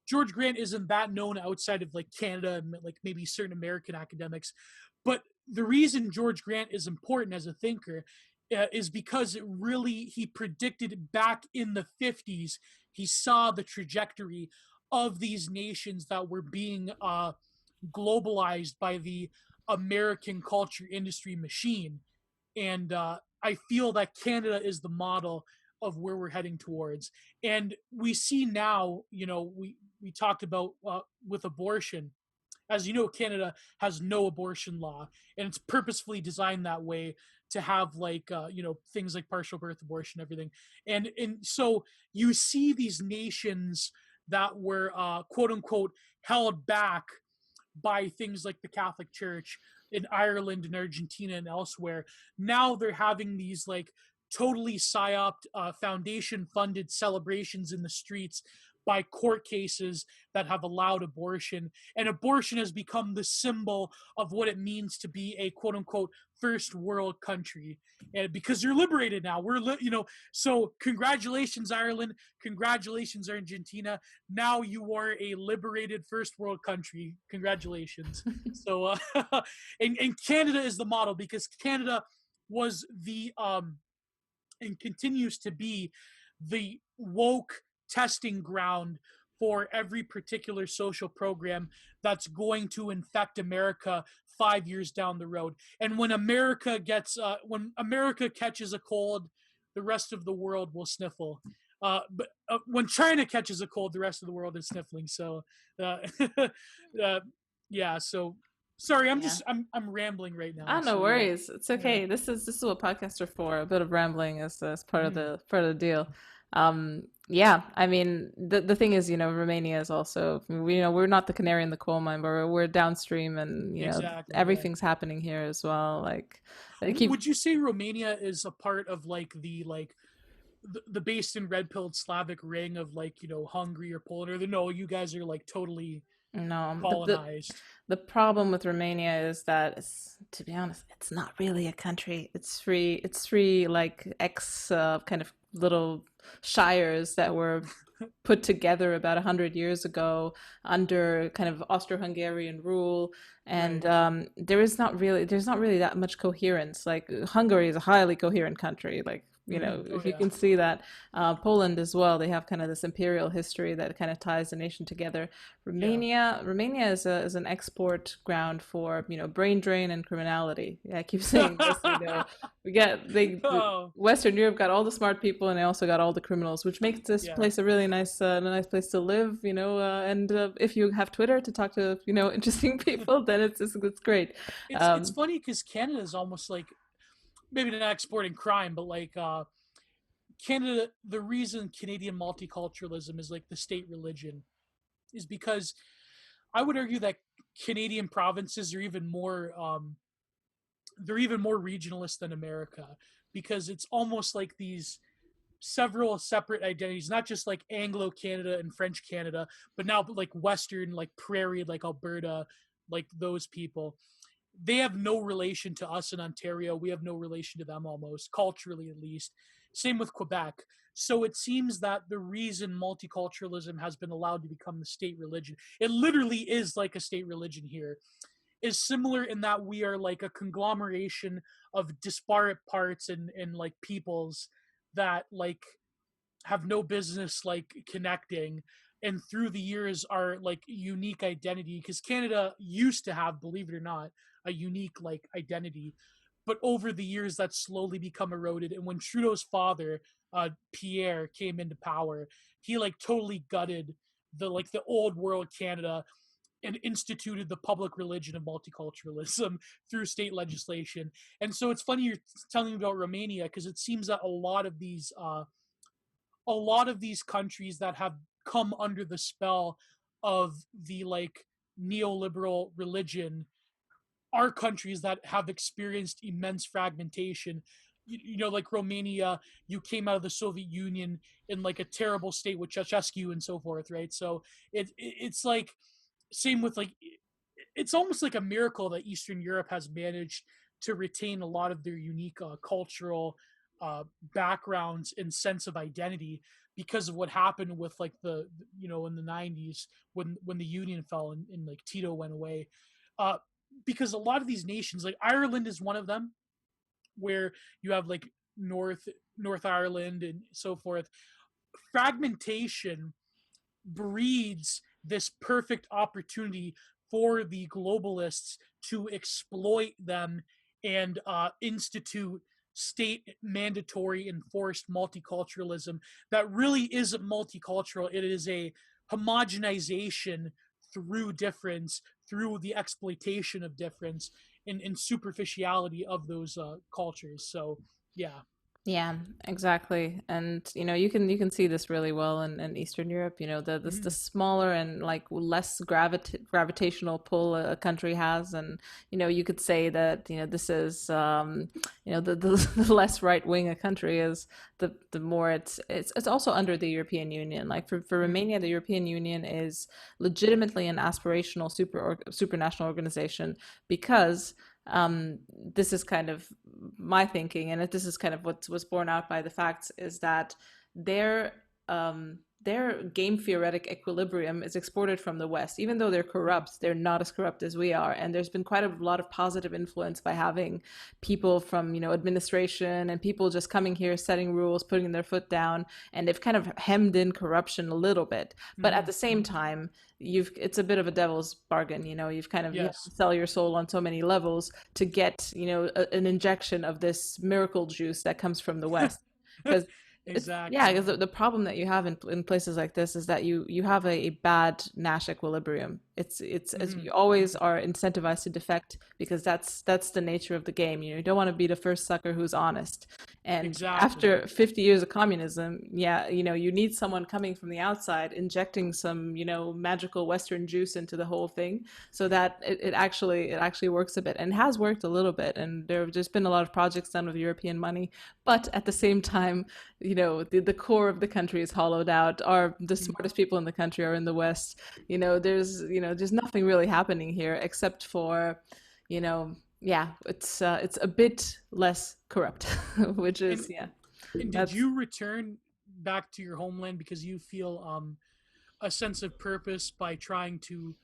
George Grant isn't that known outside of like Canada and like maybe certain American academics. But the reason George Grant is important as a thinker is because he predicted back in the 50s, he saw the trajectory of these nations that were being globalized by the American culture industry machine. And I feel that Canada is the model of where we're heading towards. And we see now, we talked about with abortion. As you know, Canada has no abortion law, and it's purposefully designed that way to have like things like partial birth abortion, everything. And so you see these nations that were quote unquote held back by things like the Catholic Church in Ireland and Argentina and elsewhere. Now they're having these like totally psyoped, foundation funded celebrations in the streets by court cases that have allowed abortion. And abortion has become the symbol of what it means to be a quote unquote first world country. And because you're liberated now, so congratulations, Ireland. Congratulations, Argentina. Now you are a liberated first world country. Congratulations. So, and Canada is the model because Canada was the, and continues to be the woke testing ground for every particular social program that's going to infect America 5 years down the road. And when America catches a cold, the rest of the world will sniffle. But when China catches a cold, the rest of the world is sniffling. So, yeah. So, sorry, I'm rambling right now. Oh, no So, worries. It's okay. Yeah. This is what podcasts are for. A bit of rambling is part of the deal. Yeah, I mean the thing is, Romania is also, we're not the canary in the coal mine, but we're downstream, and Exactly, everything's happening here as well. Like, would you say Romania is a part of like the based in red pilled Slavic ring of like Hungary or Poland, or no, you guys are like totally No, colonized? the problem with Romania is that, to be honest, it's not really a country. It's three like kind of little shires that were put together about 100 years ago under kind of Austro-Hungarian rule, and Right. there's not really that much coherence. Like, Hungary is a highly coherent country, like, Oh if you yeah. can see that. Poland as well, they have kind of this imperial history that kind of ties the nation together. Yeah. Romania is an export ground for, brain drain and criminality. Yeah, I keep saying this. Oh Western Europe got all the smart people, and they also got all the criminals, which makes this yeah. place a really nice place to live. And if you have Twitter to talk to interesting people, then it's great. It's funny because Canada is almost like, maybe not exporting crime, but like Canada. The reason Canadian multiculturalism is like the state religion is because I would argue that Canadian provinces are even more they're even more regionalist than America, because it's almost like these several separate identities, not just like Anglo Canada and French Canada, but now like Western, like prairie, like Alberta, like those people. They have no relation to us in Ontario. We have no relation to them, almost culturally at least. Same with Quebec. So it seems that the reason multiculturalism has been allowed to become the state religion, it literally is like a state religion here, is similar in that we are like a conglomeration of disparate parts and like peoples that like have no business like connecting, and through the years are like unique identity, because Canada used to have, believe it or not, a unique like identity, but over the years that's slowly become eroded. And when Trudeau's father, Pierre, came into power, he like totally gutted the old world Canada and instituted the public religion of multiculturalism through state legislation. And so it's funny you're telling me about Romania, because it seems that a lot of these countries that have come under the spell of the like neoliberal religion are countries that have experienced immense fragmentation. You know, like Romania, you came out of the Soviet Union in like a terrible state with Ceausescu and so forth, right? So it's like same with like, it's almost like a miracle that Eastern Europe has managed to retain a lot of their unique cultural backgrounds and sense of identity, because of what happened with like the, you know, in the 90s when the Union fell and like Tito went away. Because a lot of these nations, like Ireland is one of them, where you have like North Ireland and so forth. Fragmentation breeds this perfect opportunity for the globalists to exploit them and institute state mandatory enforced multiculturalism that really isn't multicultural. It is a homogenization through difference, through the exploitation of difference and superficiality of those cultures. So yeah. Yeah, exactly. And you can see this really well in Eastern Europe. The Mm-hmm. smaller and like less gravitational pull a country has, and you could say that this is the less right wing a country is, the more it's also under the European Union. Like for Mm-hmm. Romania, the European Union is legitimately an aspirational supranational organization, because this is kind of my thinking, and this is kind of what was borne out by the facts, is that their their game theoretic equilibrium is exported from the West. Even though they're corrupt, they're not as corrupt as we are. And there's been quite a lot of positive influence by having people from, administration and people just coming here, setting rules, putting their foot down, and they've kind of hemmed in corruption a little bit. But at Mm-hmm. the same time, it's a bit of a devil's bargain. You have Yes. to sell your soul on so many levels to get an injection of this miracle juice that comes from the West. Because yeah, Exactly. because the problem that you have in places like this is that you have a bad Nash equilibrium. It's as Mm-hmm. you always are incentivized to defect, because that's the nature of the game. You don't want to be the first sucker who's honest. And Exactly. after 50 years of communism, yeah, you need someone coming from the outside injecting some magical Western juice into the whole thing, so that it actually works a bit, and has worked a little bit. And there's been a lot of projects done with European money, but at the same time, the core of the country is hollowed out. The Mm. smartest people in the country are in the West. There's nothing really happening here except for, yeah, it's a bit less corrupt, which And is, yeah, and did that's you return back to your homeland because you feel a sense of purpose by trying to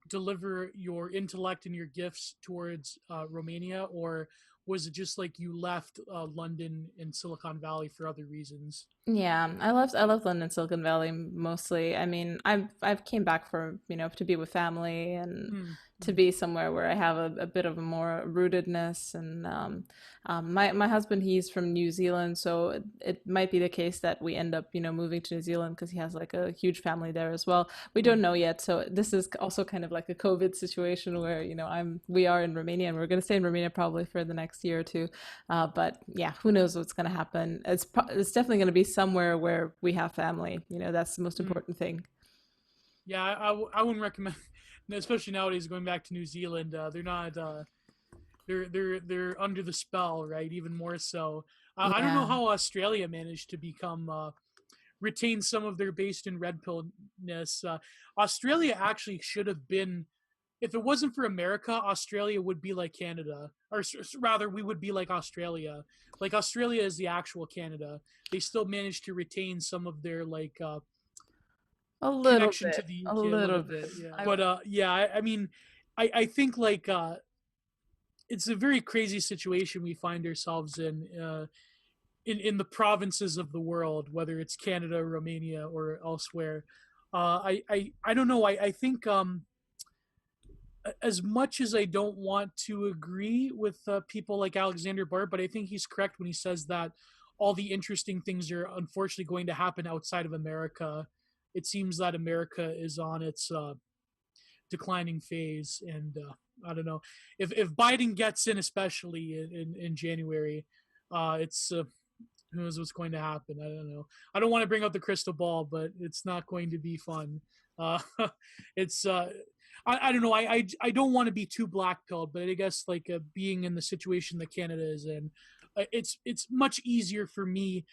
deliver your intellect and your gifts towards Romania, or was it just like you left London and Silicon Valley for other reasons? Yeah, I love London, Silicon Valley mostly. I mean, I've came back for, to be with family, and Mm. to Mm. be somewhere where I have a bit of a more rootedness. And my husband, he's from New Zealand, so it might be the case that we end up, moving to New Zealand, because he has like a huge family there as well. We don't Mm. know yet. So this is also kind of like a COVID situation where, we are in Romania, and we're going to stay in Romania probably for the next year or two. But yeah, who knows what's going to happen? It's definitely going to be somewhere where we have family. That's the most Mm. important thing. Yeah, I wouldn't recommend, especially nowadays, going back to New Zealand. They're not. They're under the spell, right? Even more so. I don't know Yeah. how Australia managed to become retain some of their based in red pillness. Australia actually should have been. if it wasn't for America, Australia would be like Canada, or rather, we would be like Australia. Like Australia is the actual Canada. They still managed to retain some of their like A little connection to bit, the a UK a little little bit. bit. Yeah, but yeah, I mean, I think like it's a very crazy situation we find ourselves in the provinces of the world, whether it's Canada, Romania, or elsewhere. I don't know. I think as much as I don't want to agree with people like Alexander Bart, but I think he's correct when he says that all the interesting things are unfortunately going to happen outside of America. It seems that America is on its declining phase, and I don't know if Biden gets in, especially in January, it's who knows what's going to happen. I don't know. I don't want to bring up the crystal ball, but it's not going to be fun. Uh, it's I don't know. I don't want to be too black pilled, but I guess like being in the situation that Canada is in, it's much easier for me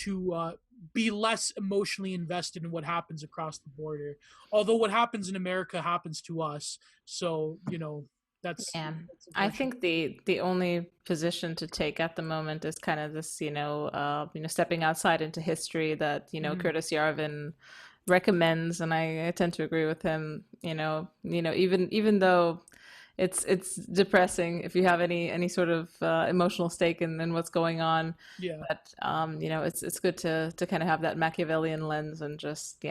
to be less emotionally invested in what happens across the border. Although what happens in America happens to us, so you know that's. Yeah, that's I think the only position to take at the moment is kind of this, stepping outside into history that, Mhm. Curtis Yarvin recommends, and I tend to agree with him. Even though it's depressing if you have any sort of emotional stake in what's going on, Yeah. but it's good to kind of have that Machiavellian lens and just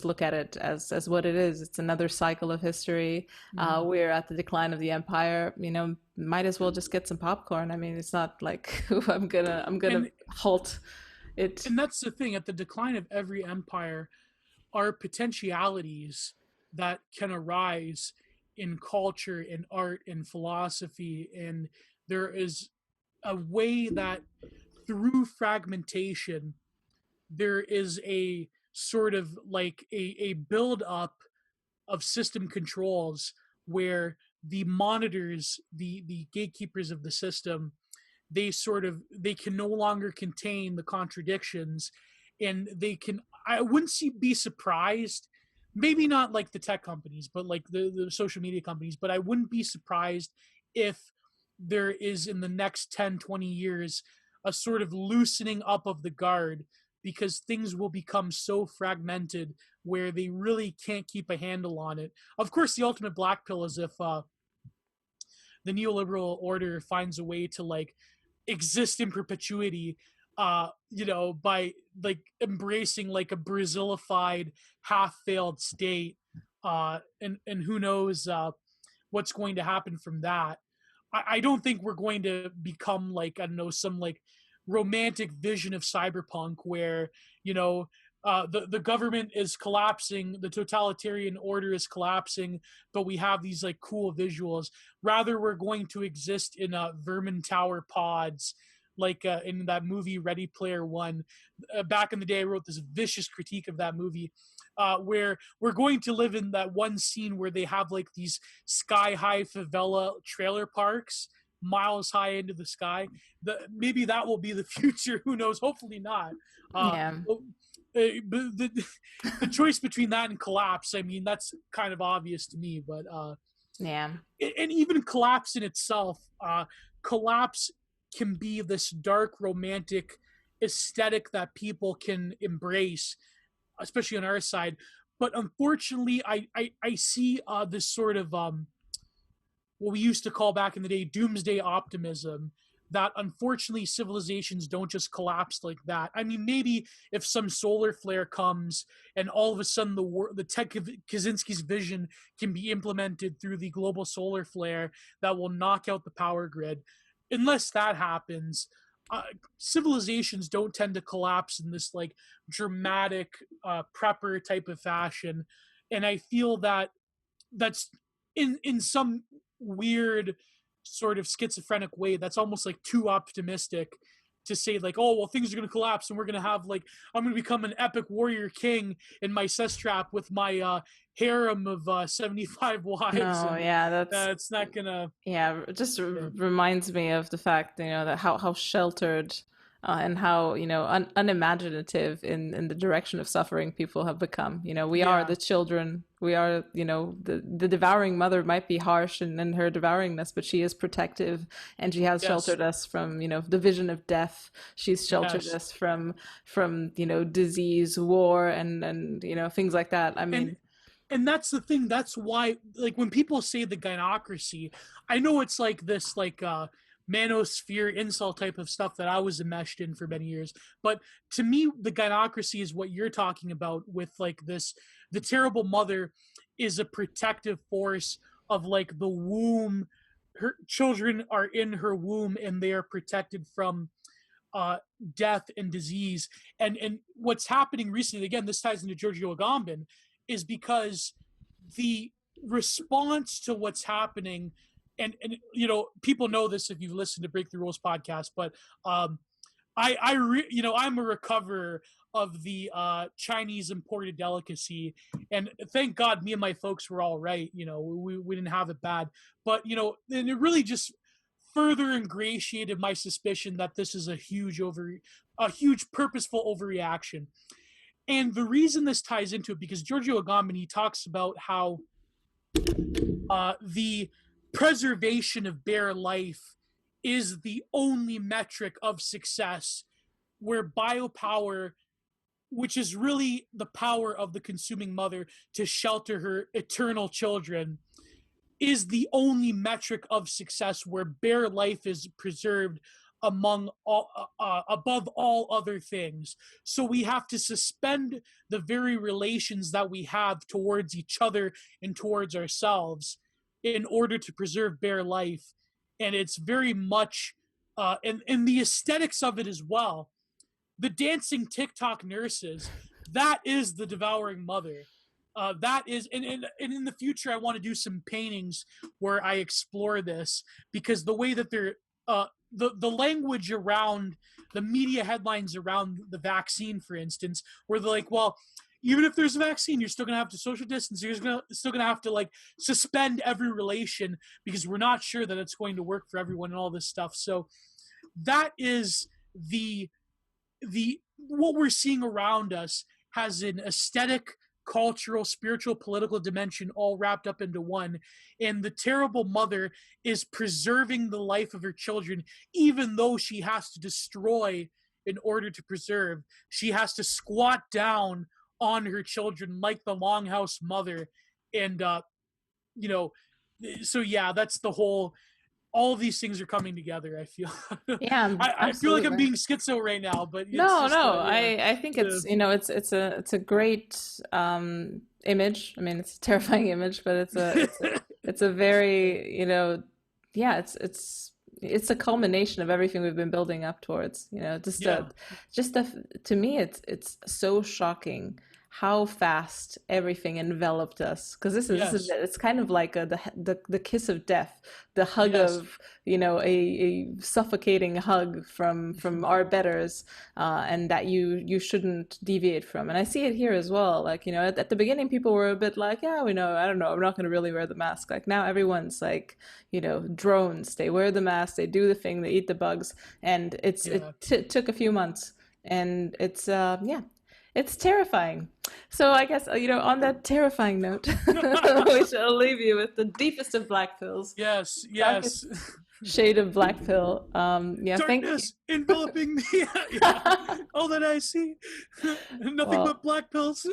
look at it as what it is. It's another cycle of history. Mhm. We're at the decline of the empire. Might as well just get some popcorn. I mean, it's not like I'm gonna And halt it. and that's the thing. At the decline of every empire are potentialities that can arise in culture, in art, in philosophy, and there is a way that through fragmentation there is a sort of like a build up of system controls where the monitors, the gatekeepers of the system, they can no longer contain the contradictions, and they can, I wouldn't be surprised, maybe not like the tech companies, but like the social media companies, but I wouldn't be surprised if there is in the next 10, 20 years a sort of loosening up of the guard, because things will become so fragmented where they really can't keep a handle on it. Of course, the ultimate black pill is if the neoliberal order finds a way to like exist in perpetuity, by like embracing like a Brazilified half-failed state, and who knows what's going to happen from that. I don't think we're going to become like, I don't know, some like romantic vision of cyberpunk where the government is collapsing, the totalitarian order is collapsing, but we have these like cool visuals. Rather, we're going to exist in vermin tower pods, like in that movie Ready Player One. Back in the day, I wrote this vicious critique of that movie, where we're going to live in that one scene where they have like these sky high favela trailer parks miles high into the sky. Maybe that will be the future. Who knows? Hopefully not. Yeah, But the choice between that and collapse, I mean, that's kind of obvious to me. But yeah, and even collapse in itself, collapse can be this dark romantic aesthetic that people can embrace, especially on our side. But unfortunately, I see this sort of what we used to call back in the day doomsday optimism, that unfortunately civilizations don't just collapse like that. I mean, maybe if some solar flare comes and all of a sudden the Ted Kaczynski's vision can be implemented through the global solar flare that will knock out the power grid. Unless that happens, civilizations don't tend to collapse in this like dramatic prepper type of fashion, and I feel that that's in some weird sort of schizophrenic way, that's almost like too optimistic to say like, oh well, things are going to collapse and we're going to have like, I'm going to become an epic warrior king in my cess trap with my harem of 75 wives, no, and yeah, that's it's not gonna. yeah. It just Yeah, reminds me of the fact, that how sheltered and how unimaginative in the direction of suffering people have become. We are yeah. the children We are, the devouring mother might be harsh in her devouringness, but she is protective, and she has sheltered us from, the vision of death. She's sheltered us from disease, war, and things like that. I mean, and that's the thing. That's why, like, when people say the gynocracy, I know it's like this, like, manosphere insult type of stuff that I was enmeshed in for many years. But to me, the gynocracy is what you're talking about with, like, this, the terrible mother is a protective force of, like, the womb. Her children are in her womb and they are protected from death and disease. And what's happening recently, again, this ties into Giorgio Agamben, is because the response to what's happening, and people know this if you've listened to Break the Rules podcast, but I'm a recoverer of the Chinese imported delicacy, and thank God me and my folks were all right. We didn't have it bad, but and it really just further ingratiated my suspicion that this is a huge purposeful overreaction. And the reason this ties into it, because Giorgio Agamben, he talks about how the preservation of bare life is the only metric of success, where biopower, which is really the power of the consuming mother to shelter her eternal children, is the only metric of success, where bare life is preserved among all, above all other things. So we have to suspend the very relations that we have towards each other and towards ourselves in order to preserve bare life. And it's very much, and the aesthetics of it as well. The dancing TikTok nurses, that is the devouring mother. That is, and in the future, I want to do some paintings where I explore this, because the way that they're, the language around the media headlines around the vaccine, for instance, where they're like, well, even if there's a vaccine, you're still going to have to social distance. You're still going to have to, like, suspend every relation because we're not sure that it's going to work for everyone and all this stuff. So that is the what we're seeing around us has an aesthetic, cultural, spiritual, political dimension all wrapped up into one. And the terrible mother is preserving the life of her children, even though she has to destroy in order to preserve. She has to squat down on her children like the Longhouse mother. And, so yeah, that's the whole, all of these things are coming together, I feel. Yeah, I feel like I'm being schizo right now, but I think it's it's a great image. I mean, it's a terrifying image, but it's a very, it's a culmination of everything we've been building up towards. To me, it's so shocking how fast everything enveloped us, because this is it's kind of like the kiss of death, the hug of a suffocating hug from our betters, and that you shouldn't deviate from. And I see it here as well. Like, at the beginning, people were a bit like, yeah, we know, I don't know, I'm not going to really wear the mask. Like, now everyone's like, drones, they wear the mask, they do the thing, they eat the bugs, and it took a few months, and it's terrifying. So I guess, on that terrifying note, we shall leave you with the deepest of black pills. Yes. Shade of black pill. Darkness enveloping me. All that I see, nothing but black pills.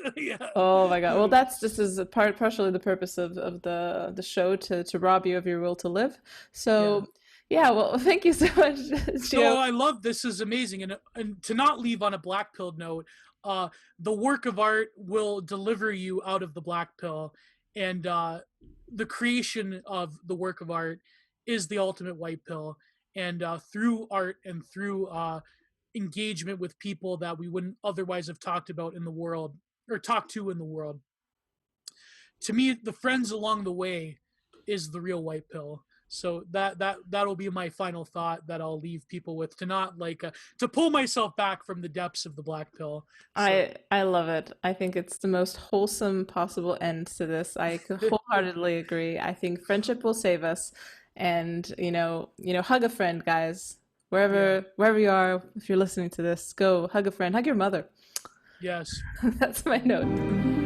Oh my God. Well, this is partially the purpose of the show, to rob you of your will to live. So. Yeah, well, thank you so much, Gio. So I love this. Is amazing. And to not leave on a black pill note, the work of art will deliver you out of the black pill, and the creation of the work of art is the ultimate white pill. And through art and through engagement with people that we wouldn't otherwise have talked about in the world, or talked to in the world, to me, the friends along the way is the real white pill. So that'll be my final thought that I'll leave people with, to not to pull myself back from the depths of the black pill. So. I love it. I think it's the most wholesome possible end to this. I wholeheartedly agree. I think friendship will save us, and hug a friend, guys. Wherever you are, if you're listening to this, go hug a friend, hug your mother. Yes. That's my note.